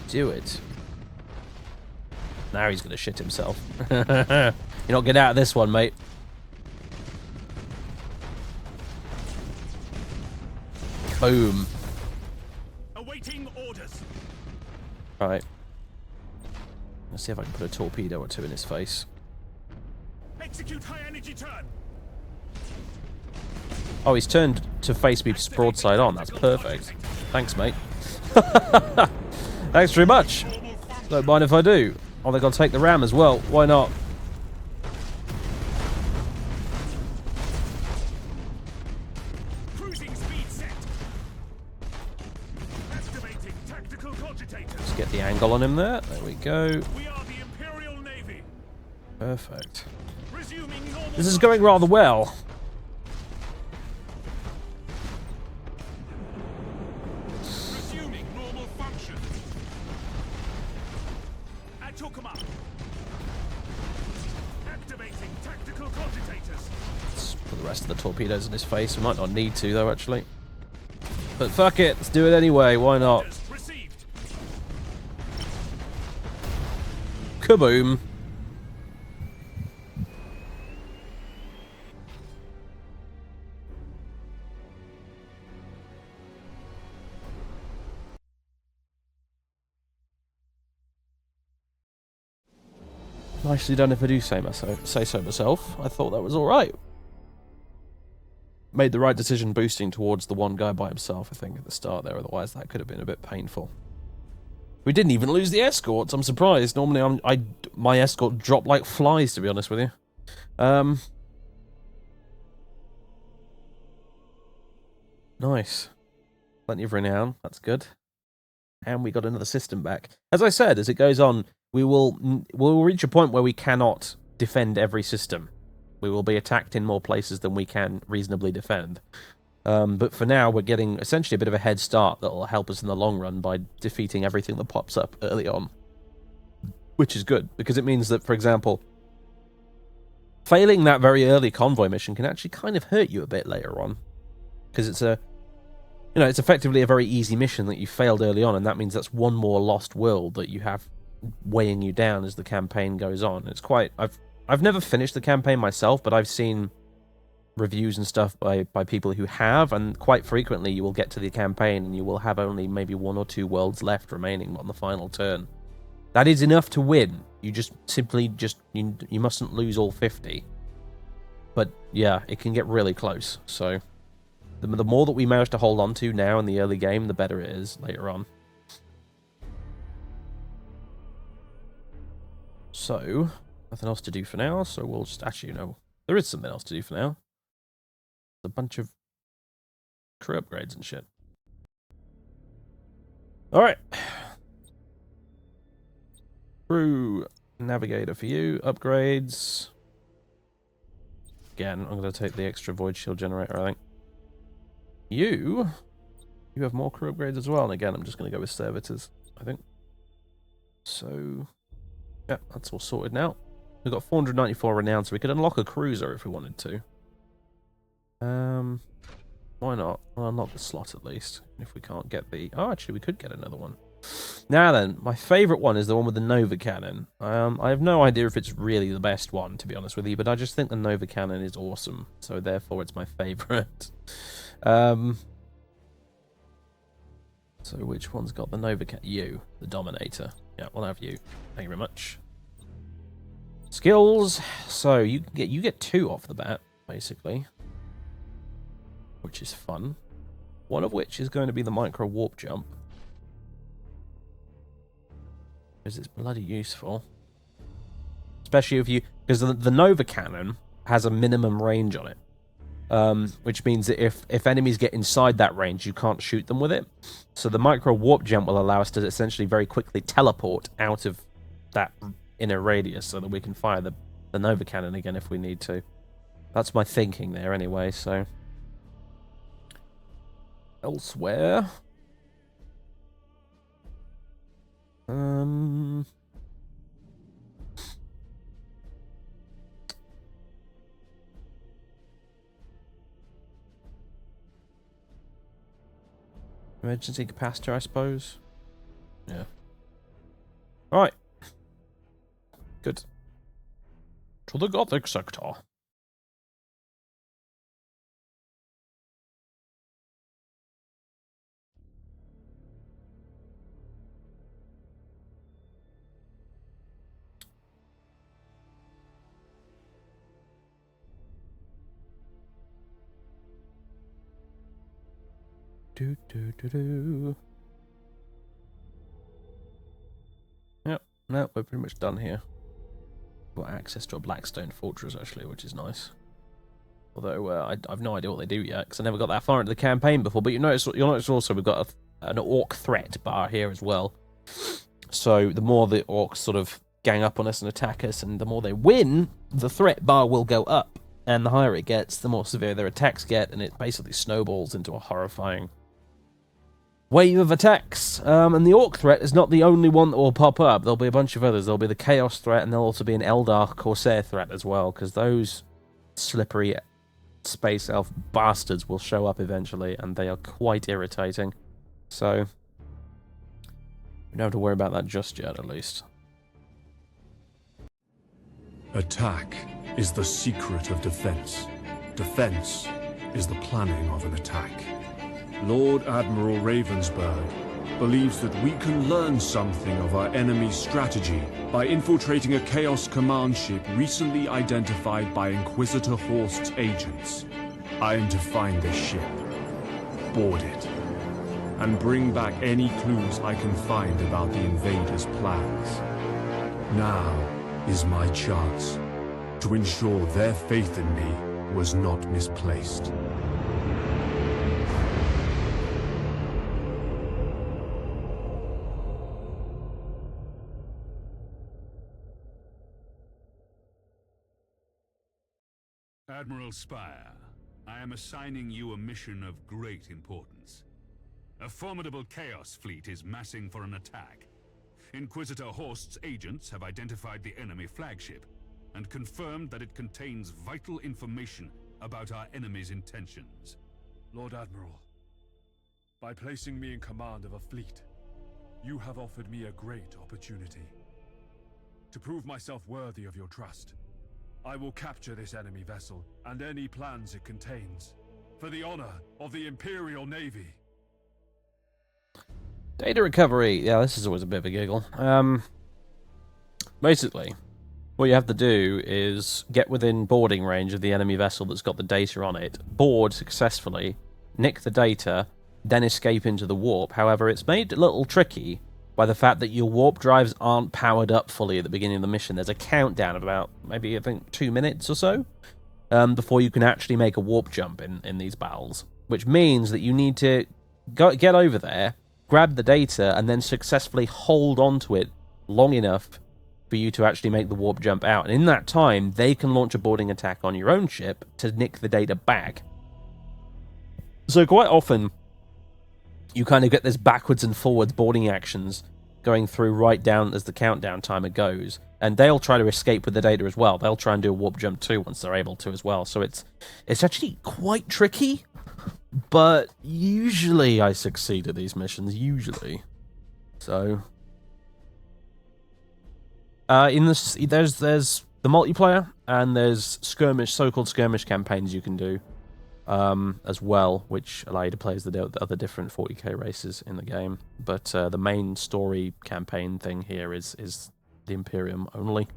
Do it. Now he's gonna shit himself. You're not getting out of this one, mate. Boom. Awaiting orders. Alright. Let's see if I can put a torpedo or two in his face. Execute high energy turn. Oh, he's turned to face me broadside on. That's perfect. Thanks, mate. Thanks very much. Don't mind if I do. Oh, they're going to take the ram as well. Why not? Cruising speed set. Activating tactical cogitators. Let's get the angle on him there. There we go. We are the Imperial Navy. Perfect. Resuming normal. This is going rather well. Resuming normal function. At your command. Activating tactical cogitators. Let's put the rest of the torpedoes in his face. We might not need to, though, actually. But fuck it. Let's do it anyway. Why not? Received. Kaboom. Nicely done if I do say so myself. I thought that was alright. Made the right decision boosting towards the one guy by himself, I think, at the start there. Otherwise, that could have been a bit painful. We didn't even lose the escorts. I'm surprised. Normally, my escort dropped like flies, to be honest with you. Nice. Plenty of renown. That's good. And we got another system back. As I said, as it goes on, we'll reach a point where we cannot defend every system. We will be attacked in more places than we can reasonably defend. But for now, we're getting essentially a bit of a head start that will help us in the long run by defeating everything that pops up early on. Which is good, because it means that, for example, failing that very early convoy mission can actually kind of hurt you a bit later on. Because it's it's effectively a very easy mission that you failed early on, and that means that's one more lost world that you have weighing you down as the campaign goes on. It's quite... I've never finished the campaign myself, but I've seen reviews and stuff by people who have, and quite frequently you will get to the campaign and you will have only maybe 1 or 2 worlds left remaining on the final turn. That is enough to win. You just simply you mustn't lose all 50. But yeah, it can get really close. So the more that we manage to hold on to now in the early game, the better it is later on. So nothing else to do for now. So we'll just actually there is something else to do for now. A bunch of crew upgrades and shit. All right. Crew navigator for you. Upgrades. Again, I'm going to take the extra void shield generator, I think. You have more crew upgrades as well. And again, I'm just going to go with servitors, I think. So, yeah, that's all sorted now. We've got 494 renown, so we could unlock a cruiser if we wanted to. Why not? We'll unlock the slot at least. If we can't get the... Oh, actually, we could get another one. Now then, my favourite one is the one with the Nova Cannon. I have no idea if it's really the best one, to be honest with you, but I just think the Nova Cannon is awesome, so therefore it's my favourite. So which one's got the Nova Cannon? You, the Dominator. Yeah, we'll have you. Thank you very much. Skills. So you get 2 off the bat, basically, which is fun. One of which is going to be the micro warp jump. Because it's bloody useful. Especially if you... Because the Nova Cannon has a minimum range on it. Which means that if enemies get inside that range, you can't shoot them with it. So the micro warp jump will allow us to essentially very quickly teleport out of that inner radius so that we can fire the Nova Cannon again if we need to. That's my thinking there anyway, so... Elsewhere... Emergency capacitor, I suppose. Yeah. Alright. Good. To the Gothic sector. Yep, no, we're pretty much done here. Got access to a Blackstone Fortress, actually, which is nice. Although, I've no idea what they do yet, because I never got that far into the campaign before. But you'll notice also we've got an Orc threat bar here as well. So the more the Orcs sort of gang up on us and attack us, and the more they win, the threat bar will go up. And the higher it gets, the more severe their attacks get, and it basically snowballs into a horrifying wave of attacks. And the Orc threat is not the only one that will pop up. There'll be a bunch of others. There'll be the Chaos threat, and there'll also be an Eldar Corsair threat as well, because those slippery space elf bastards will show up eventually, and they are quite irritating. So, we don't have to worry about that just yet, at least. Attack is the secret of defense. Defense is the planning of an attack. Lord Admiral Ravensburg believes that we can learn something of our enemy's strategy by infiltrating a Chaos command ship recently identified by Inquisitor Horst's agents. I am to find this ship, board it, and bring back any clues I can find about the invaders' plans. Now is my chance to ensure their faith in me was not misplaced. Admiral Spire, I am assigning you a mission of great importance. A formidable Chaos fleet is massing for an attack. Inquisitor Horst's agents have identified the enemy flagship and confirmed that it contains vital information about our enemy's intentions. Lord Admiral, by placing me in command of a fleet, you have offered me a great opportunity. To prove myself worthy of your trust, I will capture this enemy vessel and any plans it contains, for the honor of the Imperial Navy. Data recovery. Yeah, this is always a bit of a giggle. Basically, what you have to do is get within boarding range of the enemy vessel that's got the data on it, board successfully, nick the data, then escape into the warp. However, it's made a little tricky by the fact that your warp drives aren't powered up fully at the beginning of the mission. There's a countdown of about, maybe, I think, 2 minutes or so, before you can actually make a warp jump in these battles, which means that you need to get over there, grab the data, and then successfully hold onto it long enough for you to actually make the warp jump out. And in that time, they can launch a boarding attack on your own ship to nick the data back. So quite often, you kind of get this backwards and forwards boarding actions going through right down as the countdown timer goes. And they'll try to escape with the data as well. They'll try and do a warp jump too once they're able to as well. So it's actually quite tricky. But usually I succeed at these missions, usually. So in this, there's the multiplayer, and there's skirmish, so-called skirmish campaigns you can do as well, which allow you to play as the other different 40k races in the game. But the main story campaign thing here is the Imperium only.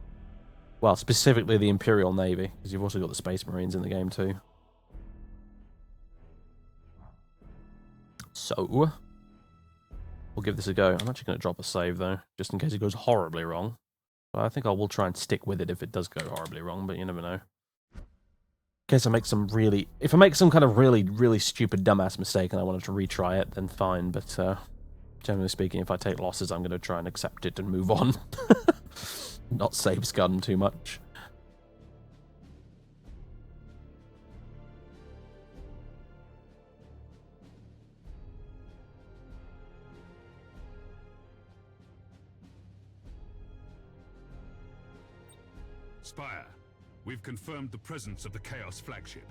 Well, specifically the Imperial Navy, because you've also got the Space Marines in the game too. So, we'll give this a go. I'm actually going to drop a save, though, just in case it goes horribly wrong. But I think I will try and stick with it if it does go horribly wrong, but you never know. In case I make some really... If I make some kind of really, really stupid dumbass mistake and I wanted to retry it, then fine. But, generally speaking, if I take losses, I'm going to try and accept it and move on. Not save scum too much. Spire, we've confirmed the presence of the Chaos flagship.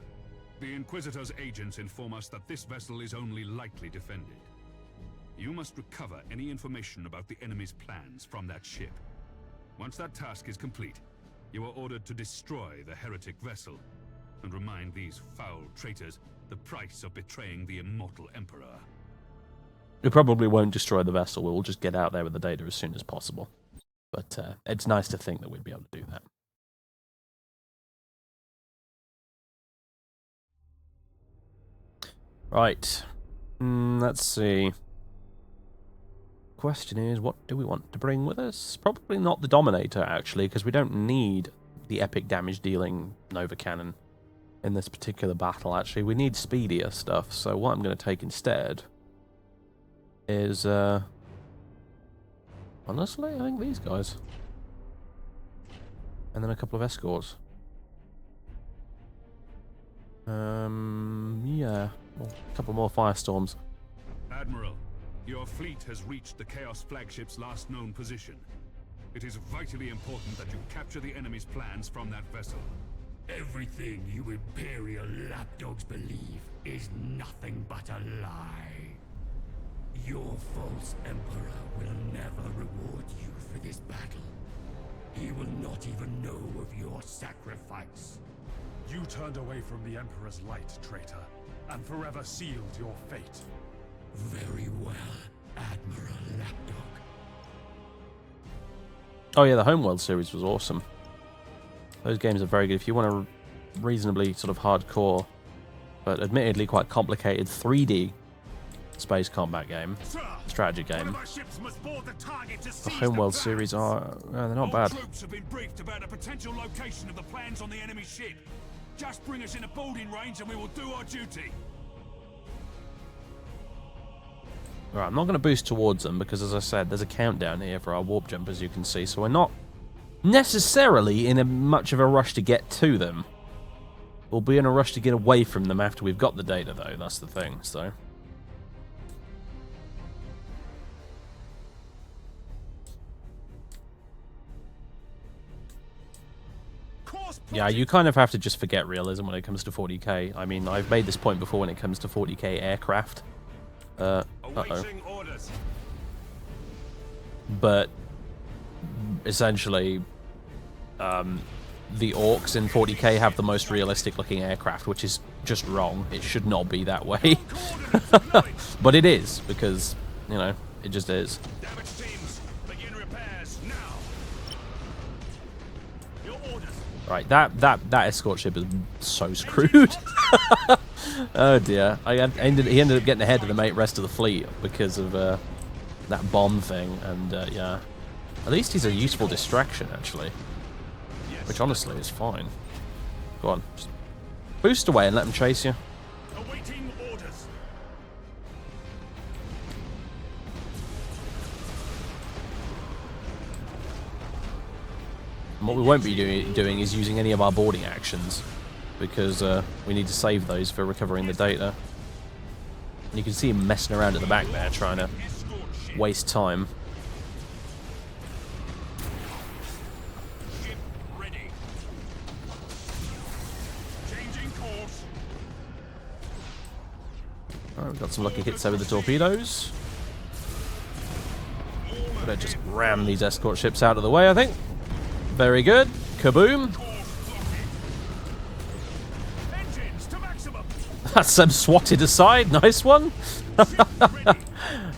The Inquisitor's agents inform us that this vessel is only lightly defended. You must recover any information about the enemy's plans from that ship. Once that task is complete, you are ordered to destroy the heretic vessel and remind these foul traitors the price of betraying the immortal Emperor. We probably won't destroy the vessel. We'll just get out there with the data as soon as possible. But it's nice to think that we'd be able to do that. Right. Let's see. Question is, what do we want to bring with us? Probably not the Dominator, actually, because we don't need the epic damage dealing Nova Cannon in this particular battle, actually. We need speedier stuff, so what I'm going to take instead is, honestly, I think these guys. And then a couple of escorts. Yeah. Well, a couple more firestorms. Admiral, your fleet has reached the Chaos flagship's last known position. It is vitally important that you capture the enemy's plans from that vessel. Everything you Imperial lapdogs believe is nothing but a lie. Your false Emperor will never reward you for this battle. He will not even know of your sacrifice. You turned away from the Emperor's light, traitor, and forever sealed your fate. Very well, Admiral Lapdog. Oh yeah, the Homeworld series was awesome. Those games are very good. If you want a reasonably sort of hardcore, but admittedly quite complicated 3D space combat game, strategy game, the Homeworld series are they're not bad. Troops have been briefed about a potential location of the plans on the enemy ship. Just bring us in a boarding range and we will do our duty. Right, I'm not going to boost towards them because, as I said, there's a countdown here for our warp jump, as you can see, so we're not necessarily in much of a rush to get to them. we'll be in a rush to get away from them after we've got the data, though. That's the thing, so... Yeah, you kind of have to just forget realism when it comes to 40k. I mean, I've made this point before when it comes to 40k aircraft. Uh-oh. But, essentially, the orcs in 40k have the most realistic-looking aircraft, which is just wrong. It should not be that way. But it is, because, you know, it just is. Right, that escort ship is so screwed. Oh dear, he ended up getting ahead of the rest of the fleet because of that bomb thing, and yeah, at least he's a useful distraction actually, which honestly is fine. Go on, just boost away and let him chase you. Awaiting orders. And what we won't be doing is using any of our boarding actions, because we need to save those for recovering the data. And you can see him messing around at the back there, trying to waste time. Ship ready. Changing course. Alright, we've got some lucky hits over the torpedoes. Better just ram these escort ships out of the way, I think. Very good. Kaboom. That's them swatted aside. Nice one. Oh,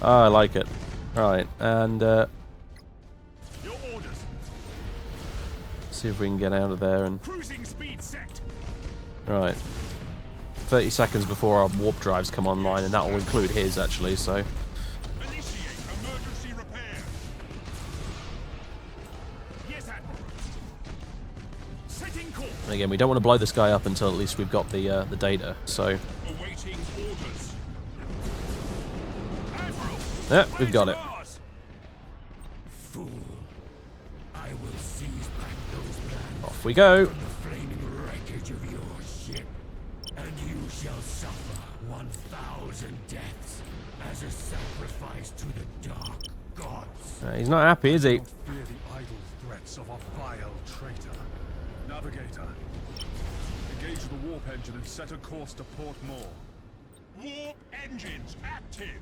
I like it. Right, and see if we can get out of there. And right, 30 seconds before our warp drives come online, and that will include his actually. So. And again, we don't want to blow this guy up until at least we've got the data. So, yeah, we've got it. Fool. I will seize back those plans. Off we go. From the flaming wreckage of your ship, and you shall suffer 1,000 deaths as a sacrifice to the dark gods. He's not happy, is he? Don't fear the idle threats of a vile traitor. Navigator, engage the warp engine and set a course to Port Moore. Warp engines active.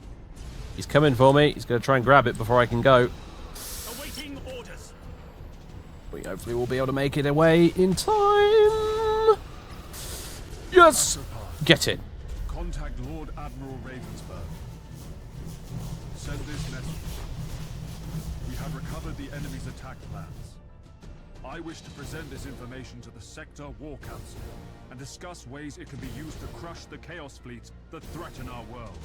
He's coming for me. He's going to try and grab it before I can go. Awaiting orders. We hopefully will be able to make it away in time. Yes! Get it. Contact Lord Admiral Ravensburg. Send this message. We have recovered the enemy's attack plans. I wish to present this information to the Sector War Council and discuss ways it can be used to crush the Chaos fleets that threaten our world.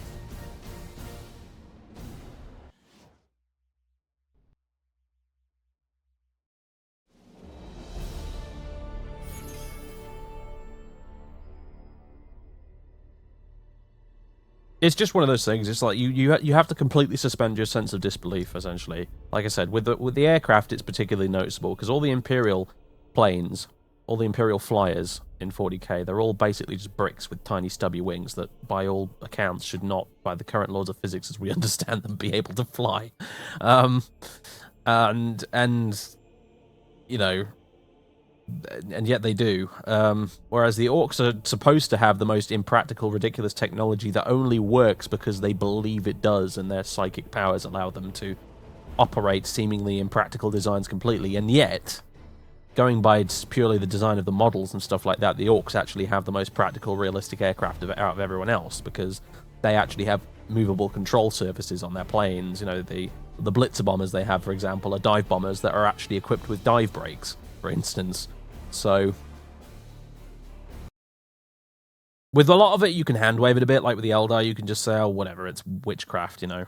It's just one of those things. It's like you have to completely suspend your sense of disbelief, essentially. Like I said, with the aircraft, it's particularly noticeable because all the Imperial planes, all the Imperial flyers in 40k, they're all basically just bricks with tiny stubby wings that, by all accounts, should not, by the current laws of physics as we understand them, be able to fly. And you know. And yet they do. Whereas the orcs are supposed to have the most impractical, ridiculous technology that only works because they believe it does, and their psychic powers allow them to operate seemingly impractical designs completely. And yet, going by purely the design of the models and stuff like that, the orcs actually have the most practical, realistic aircraft out of everyone else because they actually have movable control surfaces on their planes. You know, the Blitzer bombers they have, for example, are dive bombers that are actually equipped with dive brakes, for instance. So, with a lot of it, you can hand-wave it a bit, like with the Eldar, you can just say, oh, whatever, it's witchcraft, you know.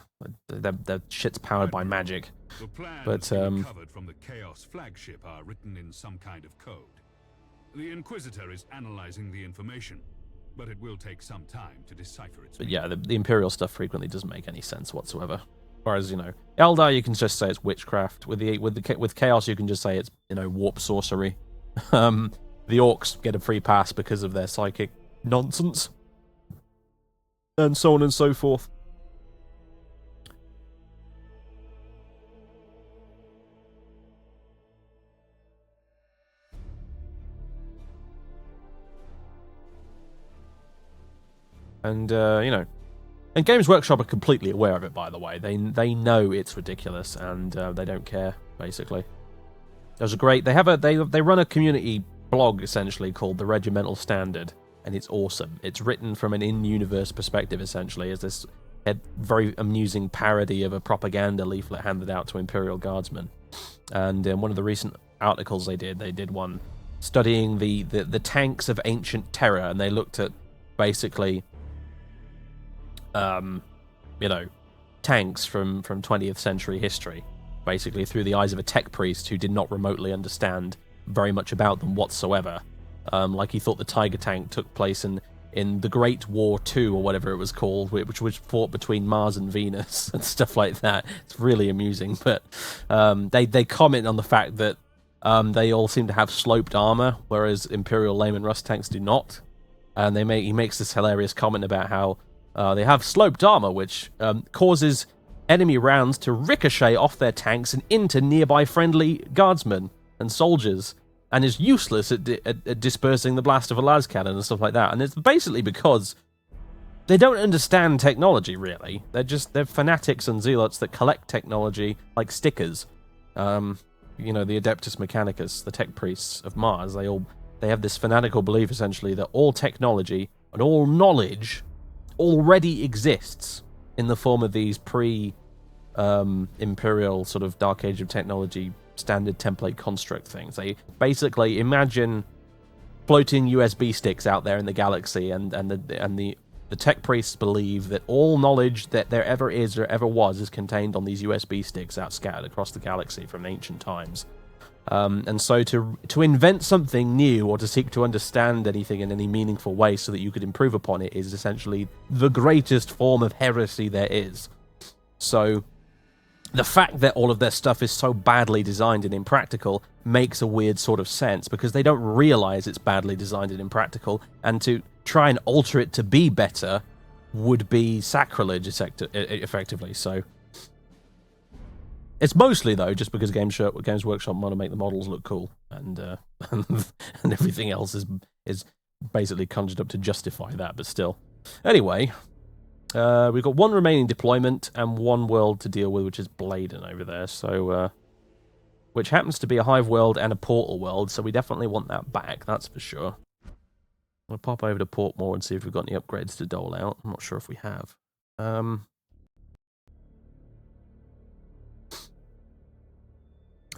Their shit's powered by magic. The plans But, recovered from the Chaos flagship are written in some kind of code. The Inquisitor is analyzing the information, but it will take some time to decipher its But yeah, the Imperial stuff frequently doesn't make any sense whatsoever. Whereas, you know, Eldar, you can just say it's witchcraft. With Chaos, you can just say it's, you know, warp sorcery. the orcs get a free pass because of their psychic nonsense, and so on and so forth. And, you know, and Games Workshop are completely aware of it, by the way. They know it's ridiculous, and they don't care, basically. There's a great... They run a community blog, essentially, called The Regimental Standard, and it's awesome. It's written from an in-universe perspective, essentially, as this very amusing parody of a propaganda leaflet handed out to Imperial Guardsmen. And in one of the recent articles they did one studying the tanks of ancient terror, and they looked at, basically... you know, tanks from 20th century history, basically through the eyes of a tech priest who did not remotely understand very much about them whatsoever. Like he thought the Tiger tank took place in the Great War II, or whatever it was called, which was fought between Mars and Venus and stuff like that. It's really amusing, but they comment on the fact that they all seem to have sloped armor, whereas Imperial Lehman Russ tanks do not. And he makes this hilarious comment about how they have sloped armor, which causes enemy rounds to ricochet off their tanks and into nearby friendly guardsmen and soldiers, and is useless at dispersing the blast of a las cannon and stuff like that. And it's basically because they don't understand technology, really. They're fanatics and zealots that collect technology like stickers. You know, the Adeptus Mechanicus, the tech priests of Mars, they have this fanatical belief, essentially, that all technology and all knowledge already exists in the form of these Imperial sort of Dark Age of Technology standard template construct things. They basically imagine floating USB sticks out there in the galaxy, and the tech priests believe that all knowledge that there ever is or ever was is contained on these USB sticks out scattered across the galaxy from ancient times. And so to invent something new, or to seek to understand anything in any meaningful way so that you could improve upon it, is essentially the greatest form of heresy there is. So the fact that all of their stuff is so badly designed and impractical makes a weird sort of sense, because they don't realize it's badly designed and impractical, and to try and alter it to be better would be sacrilege, effectively. So it's mostly, though, just because Games Workshop want to make the models look cool, and and everything else is basically conjured up to justify that, but still. Anyway, we've got one remaining deployment and one world to deal with, which is Bladen over there, so which happens to be a Hive world and a Portal world, so we definitely want that back, that's for sure. I'll pop over to Portmore and see if we've got any upgrades to dole out. I'm not sure if we have.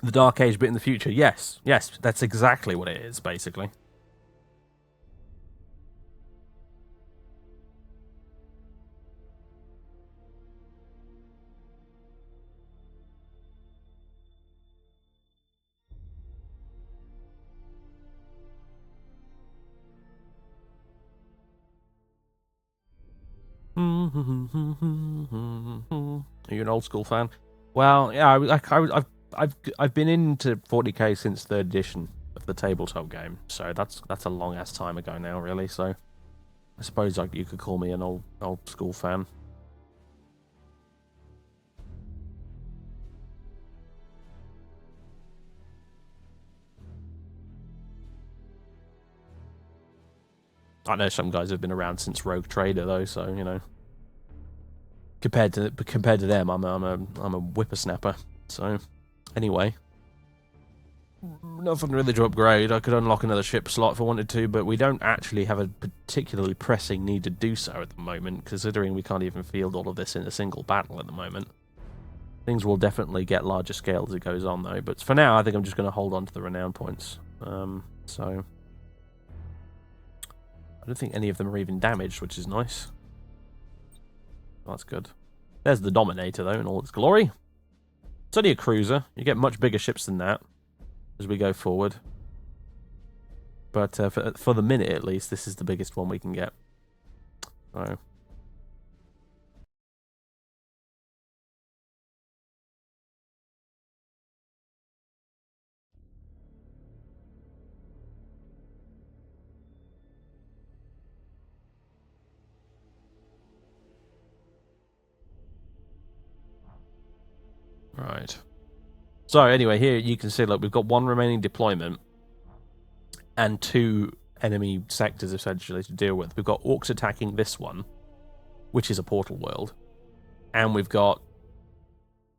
The Dark Age bit in the future. Yes, that's exactly what it is, basically. Are you an old school fan? Well, yeah, I've been into 40k since 3rd edition of the tabletop game, so that's a long ass time ago now, really. So I suppose you could call me an old school fan. I know some guys have been around since Rogue Trader, though, so you know. Compared to them, I'm a whippersnapper. So anyway, nothing really to upgrade. I could unlock another ship slot if I wanted to, but we don't actually have a particularly pressing need to do so at the moment, considering we can't even field all of this in a single battle at the moment. Things will definitely get larger scale as it goes on, though. But for now, I think I'm just going to hold on to the renown points. So I don't think any of them are even damaged, which is nice. That's good. There's the Dominator, though, in all its glory. It's only a cruiser. You get much bigger ships than that as we go forward. But for the minute, at least, this is the biggest one we can get. So Right. So anyway, here you can see, look, we've got one remaining deployment and 2 enemy sectors essentially to deal with. We've got orcs attacking this one, which is a portal world, and we've got,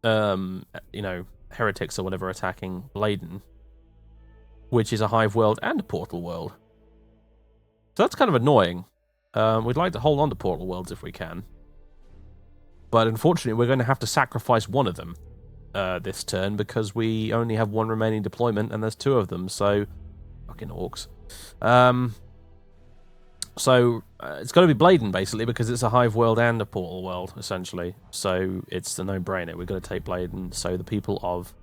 you know, heretics or whatever attacking Bladen, which is a hive world and a portal world. So that's kind of annoying. We'd like to hold on to portal worlds if we can, but unfortunately we're going to have to sacrifice one of them this turn because we only have 1 remaining deployment and there's 2 of them, so fucking orcs. So it's got to be Bladen basically because it's a hive world and a portal world essentially, so it's a no-brainer. We're going to take Bladen. So the people of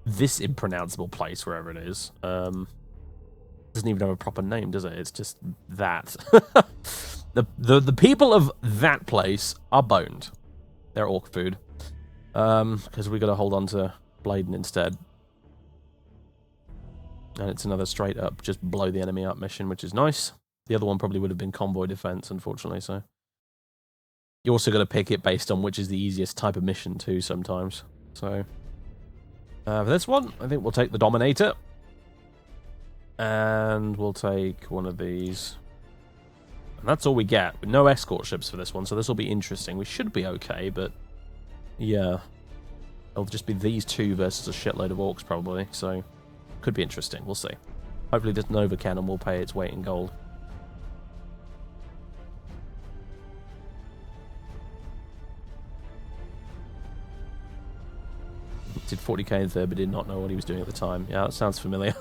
this impronounceable place, wherever it is, doesn't even have a proper name, does it? It's just that. the people of that place are boned. They're orc food. Because we got to hold on to Bladen instead. And it's another straight up, just blow the enemy up mission, which is nice. The other one probably would have been convoy defense, unfortunately, so. You also got to pick it based on which is the easiest type of mission, too, sometimes. So, for this one, I think we'll take the Dominator. And we'll take one of these. And that's all we get. With no escort ships for this one, so this will be interesting. We should be okay, but yeah. It'll just be these 2 versus a shitload of orcs, probably, so could be interesting. We'll see. Hopefully this Nova Cannon will pay its weight in gold. Did 40k in 3rd, but did not know what he was doing at the time. Yeah, that sounds familiar.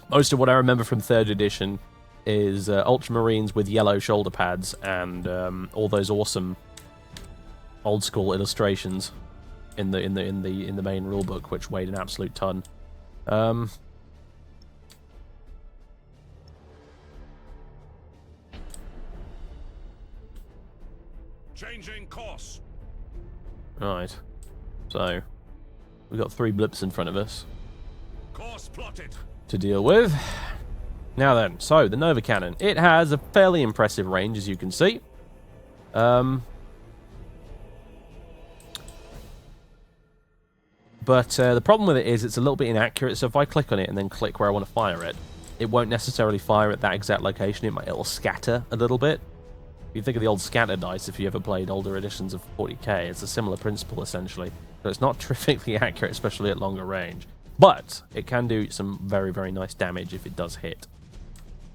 Most of what I remember from 3rd edition is Ultramarines with yellow shoulder pads and all those awesome old school illustrations in the main rulebook, which weighed an absolute ton. Changing course. Right. So we've got 3 blips in front of us. Course plotted. To deal with. Now then, so the Nova Cannon. It has a fairly impressive range, as you can see. But the problem with it is it's a little bit inaccurate, so if I click on it and then click where I want to fire it, it won't necessarily fire at that exact location. It'll scatter a little bit. If you think of the old scatter dice, if you ever played older editions of 40k, it's a similar principle, essentially. So it's not terrifically accurate, especially at longer range. But it can do some very, very nice damage if it does hit.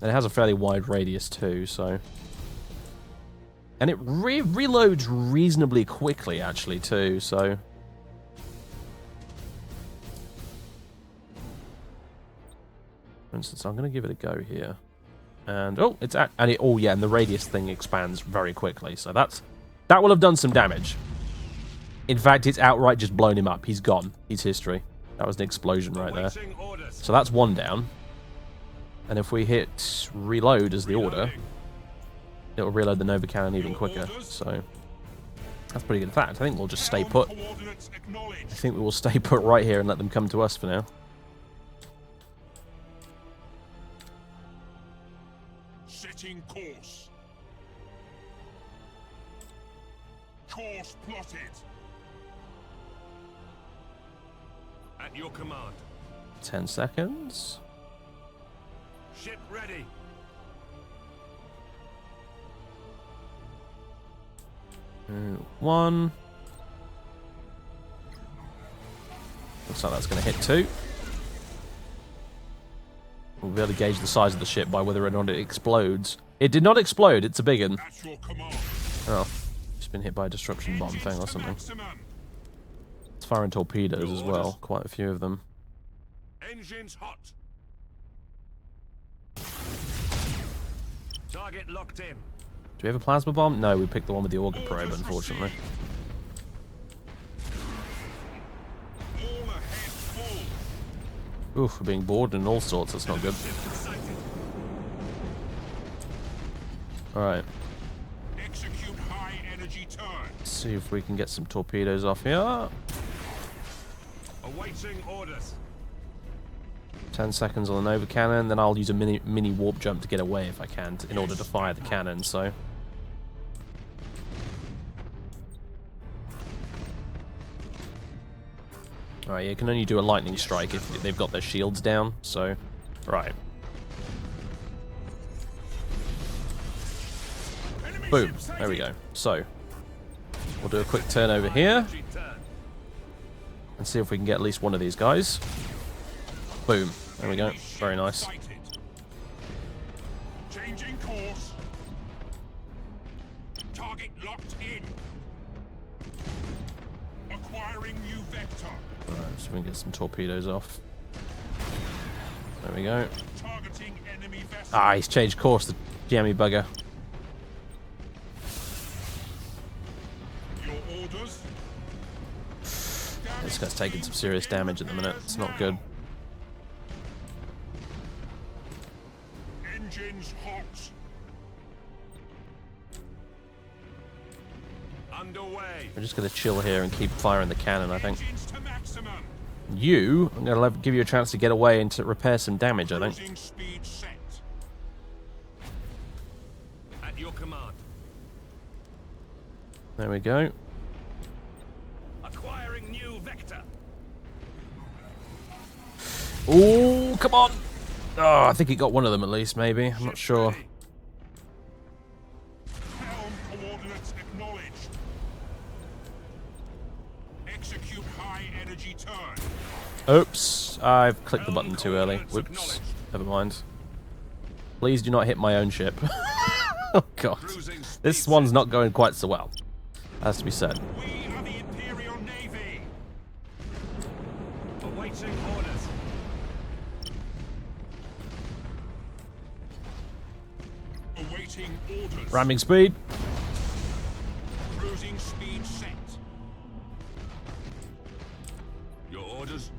And it has a fairly wide radius too, so... And it reloads reasonably quickly, actually, too, so... For instance, I'm going to give it a go here. And, oh, it's at... And it, oh, yeah, and the radius thing expands very quickly, so that will have done some damage. In fact, it's outright just blown him up. He's gone. He's history. That was an explosion right there. So that's 1 down. And if we hit reload as the order, it'll reload the Nova Cannon even quicker. So that's pretty good. In fact, I think we'll just stay put. I think we will stay put right here and let them come to us for now. Setting course. Course plotted. At your command. 10 seconds. Ship ready. One. Looks like that's going to hit 2. We'll be able to gauge the size of the ship by whether or not it explodes. It did not explode. It's a big one. Oh, just been hit by a disruption bomb thing or something. It's firing torpedoes as well. Quite a few of them. Engines hot. Target locked in. Do we have a plasma bomb? No, we picked the one with the auger probe, unfortunately. Oof, we're being bored and all sorts. That's not good. Alright. Execute high energy turn. Let's see if we can get some torpedoes off here. Awaiting orders. 10 seconds on the Nova Cannon, then I'll use a mini warp jump to get away if I can, in order to fire the cannon, so... Alright, you can only do a lightning strike if they've got their shields down, so... Right. Boom. There we go. So, we'll do a quick turn over here. And see if we can get at least one of these guys. Boom. There we go. Very nice. Changing course. Target locked in. Acquiring new vector. Alright, so we can get some torpedoes off. There we go. Targeting enemy vessel. Ah, he's changed course, the jammy bugger. Your orders. This guy's taking some serious damage at the minute. It's not good. Engines hot. Underway. We're just going to chill here and keep firing the cannon, I think. Engines to maximum. You, I'm going to give you a chance to get away and to repair some damage, I think. Cruising speed set. At your command. There we go. Acquiring new vector. Oh, come on! Oh, I think he got one of them at least, maybe. I'm not sure. Helm coordinates acknowledged. Execute high energy turn. Oops, I've clicked the button too early. Whoops. Never mind. Please do not hit my own ship. Oh god. This one's not going quite so well. Has to be said. We are the Imperial Navy. Awaiting orders. Awaiting orders. Ramming speed. Cruising speed set. Your orders.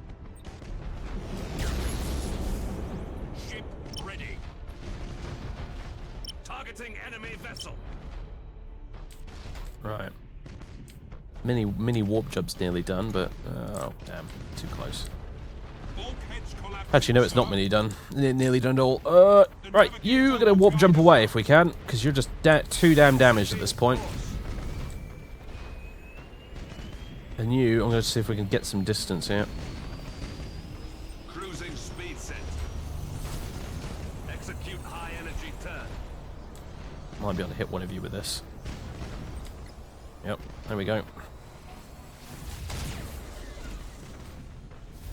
Ship ready. Targeting enemy vessel. Right. Mini warp job's nearly done, but oh damn, too close. Bulkheads collapse. Actually, no, it's not nearly done at all. Right, you are gonna warp jump away if we can, because you're just too damn damaged at this point. And you, I'm gonna see if we can get some distance here. Cruising speed set. Execute high energy turn. Might be able to hit one of you with this. Yep, there we go.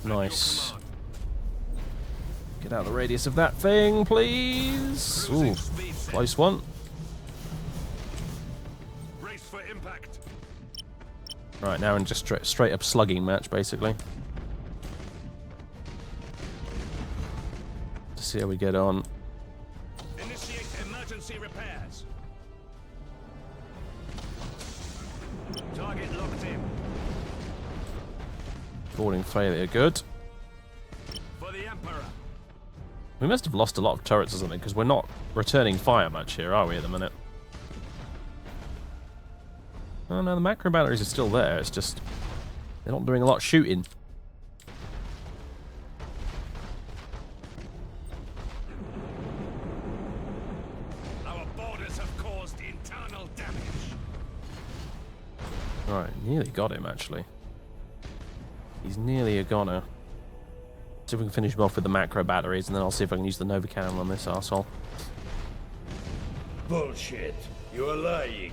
Nice. Get out of the radius of that thing, please. Ooh, close one. Race for impact. Right, now in just straight up slugging match, basically. To see how we get on. Initiate emergency repairs. Target locked in. Boarding failure, good. For the Emperor. We must have lost a lot of turrets or something, because we're not returning fire much here, are we, at the minute? Oh no, the macro batteries are still there, it's just... they're not doing a lot of shooting. Our borders have caused internal damage. Right, nearly got him, actually. He's nearly a goner. See if we can finish him off with the macro batteries, and then I'll see if I can use the Nova Cannon on this arsehole. Bullshit. You are lying.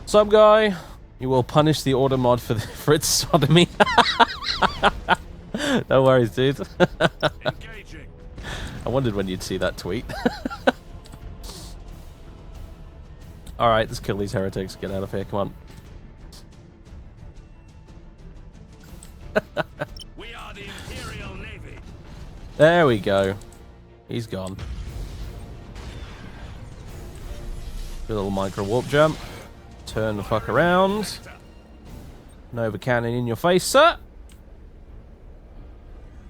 Sup, guy? You will punish the order mod for its sodomy. No worries, dude. Engaging. I wondered when you'd see that tweet. Alright, let's kill these heretics. Get out of here, come on. We are the Imperial Navy. There we go. He's gone. Do a little micro warp jump. Turn the fuck around. Nova Cannon in your face, sir.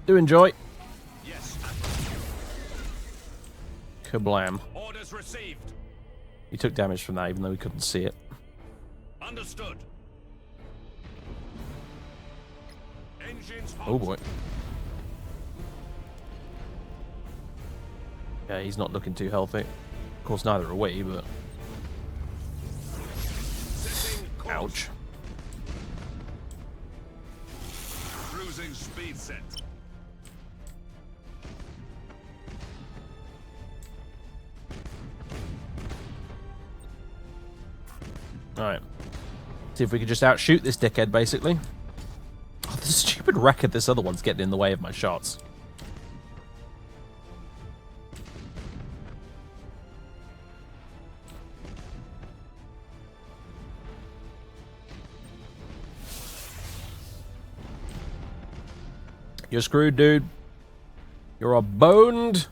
Do enjoy. Yes. Kablam. Orders received. He took damage from that, even though we couldn't see it. Understood. Engines hot. Oh boy. Yeah, he's not looking too healthy. Of course, neither are we, but... ouch. Speed set. Alright. See if we can just outshoot this dickhead, basically. Oh, the stupid record this other one's getting in the way of my shots. You're screwed, dude. You're a boned.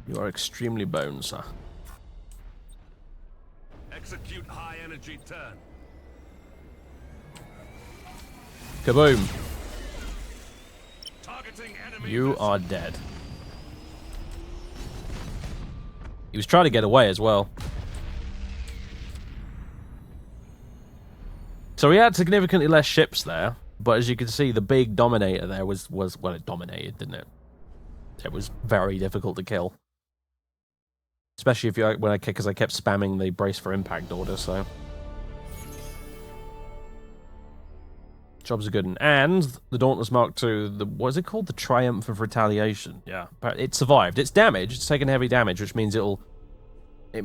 You are extremely boned, sir. Execute high energy turn. Kaboom. Targeting enemy. You are dead. He was trying to get away as well. So we had significantly less ships there, but as you can see, the big Dominator there was well, it dominated, didn't it? It was very difficult to kill. Especially if you because I kept spamming the brace for impact order, so jobs are good. And the Dauntless Mark II, what is it called? The Triumph of Retaliation. Yeah, but it survived. It's damaged. It's taken heavy damage, which means it'll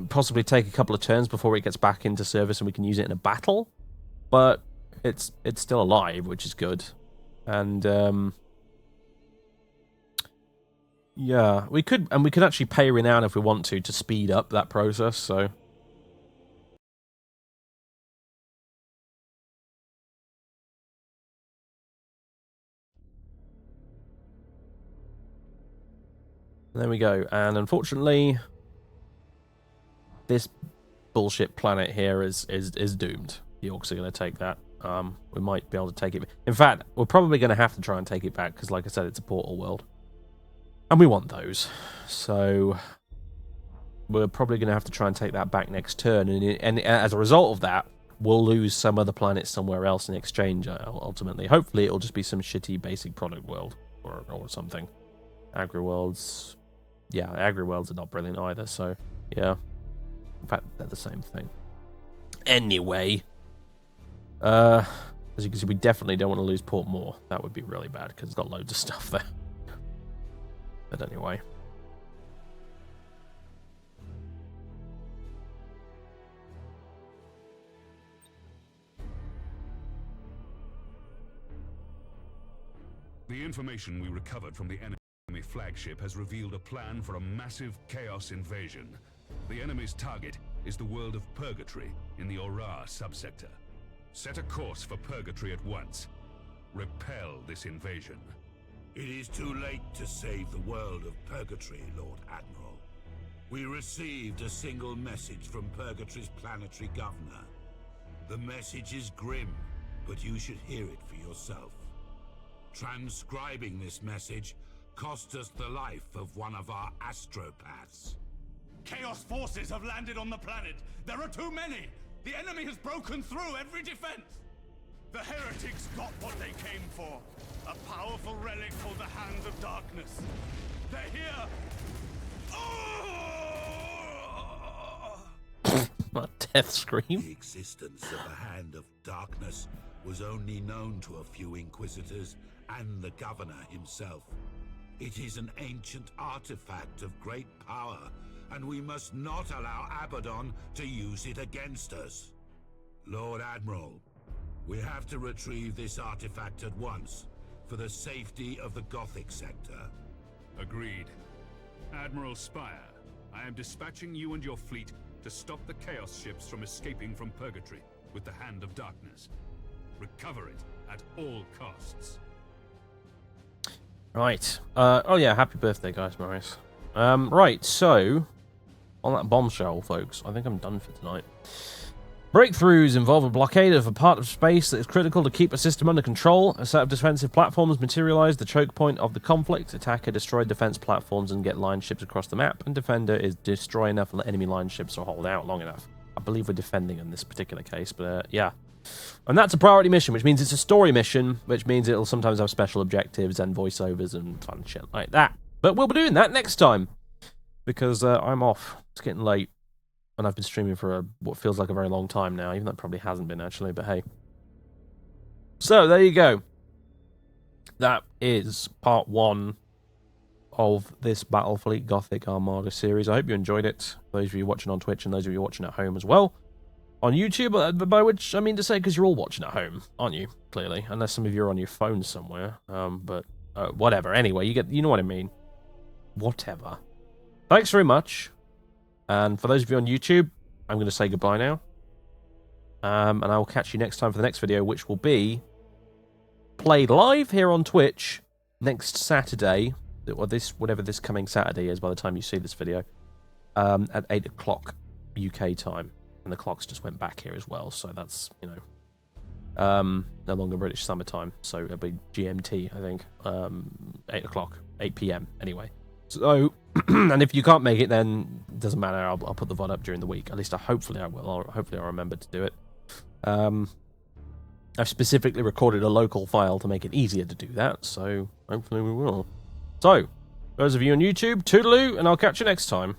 possibly take a couple of turns before it gets back into service and we can use it in a battle. But it's still alive, which is good. And yeah, we could actually pay renown if we want to speed up that process, so there we go. And unfortunately, this bullshit planet here is doomed. The Orcs are going to take that. We might be able to take it. In fact, we're probably going to have to try and take it back because, like I said, it's a portal world. And we want those. So we're probably going to have to try and take that back next turn. And as a result of that, we'll lose some other planets somewhere else in exchange, ultimately. Hopefully, it'll just be some shitty basic product world or something. Agri-worlds. Yeah, agri-worlds are not brilliant either, so yeah. In fact, they're the same thing. Anyway. As you can see, we definitely don't want to lose Port Moore. That would be really bad, because it's got loads of stuff there. But anyway. The information we recovered from the enemy flagship has revealed a plan for a massive Chaos invasion. The enemy's target is the world of Purgatory in the Aura subsector. Set a course for Purgatory at once. Repel this invasion. It is too late to save the world of Purgatory, Lord Admiral. We received a single message from Purgatory's planetary governor. The message is grim, but you should hear it for yourself. Transcribing this message cost us the life of one of our astropaths. Chaos forces have landed on the planet. There are too many. The enemy has broken through every defense. The heretics got what they came for. A powerful relic called the Hand of Darkness. They're here. A death scream. The existence of the Hand of Darkness was only known to a few Inquisitors and the Governor himself. It is an ancient artifact of great power, and we must not allow Abaddon to use it against us. Lord Admiral, we have to retrieve this artifact at once, for the safety of the Gothic sector. Agreed. Admiral Spire, I am dispatching you and your fleet to stop the Chaos ships from escaping from Purgatory with the Hand of Darkness. Recover it at all costs. Right. Oh yeah, happy birthday, guys, Maurice. Right, so on that bombshell, folks, I think I'm done for tonight. Breakthroughs involve a blockade of a part of space that is critical to keep a system under control. A set of defensive platforms materialize the choke point of the conflict. Attacker destroy defense platforms and get line ships across the map. And defender is destroy enough enemy line ships or hold out long enough. I believe we're defending in this particular case, but yeah. And that's a priority mission, which means it's a story mission, which means it'll sometimes have special objectives and voiceovers and fun shit like that. But we'll be doing that next time, because I'm off. It's getting late, and I've been streaming for what feels like a very long time now, even though it probably hasn't been, actually, but hey. So, there you go. that is part 1 of this Battlefleet Gothic Armada series. I hope you enjoyed it. Those of you watching on Twitch and those of you watching at home as well. On YouTube, by which I mean to say, because you're all watching at home, aren't you? Clearly, unless some of you are on your phone somewhere. But whatever. Anyway, you know what I mean. Whatever. Thanks very much. And for those of you on YouTube, I'm going to say goodbye now. And I will catch you next time for the next video, which will be played live here on Twitch next Saturday, or whatever this coming Saturday is by the time you see this video, at 8 o'clock UK time. And the clocks just went back here as well, so that's, you know, no longer British summertime, so it'll be GMT, I think, 8 o'clock, 8 PM, anyway. So, and if you can't make it, then it doesn't matter, I'll put the VOD up during the week. At least hopefully I will. Hopefully I'll remember to do it. I've specifically recorded a local file to make it easier to do that, so hopefully we will. So, those of you on YouTube, toodaloo, and I'll catch you next time.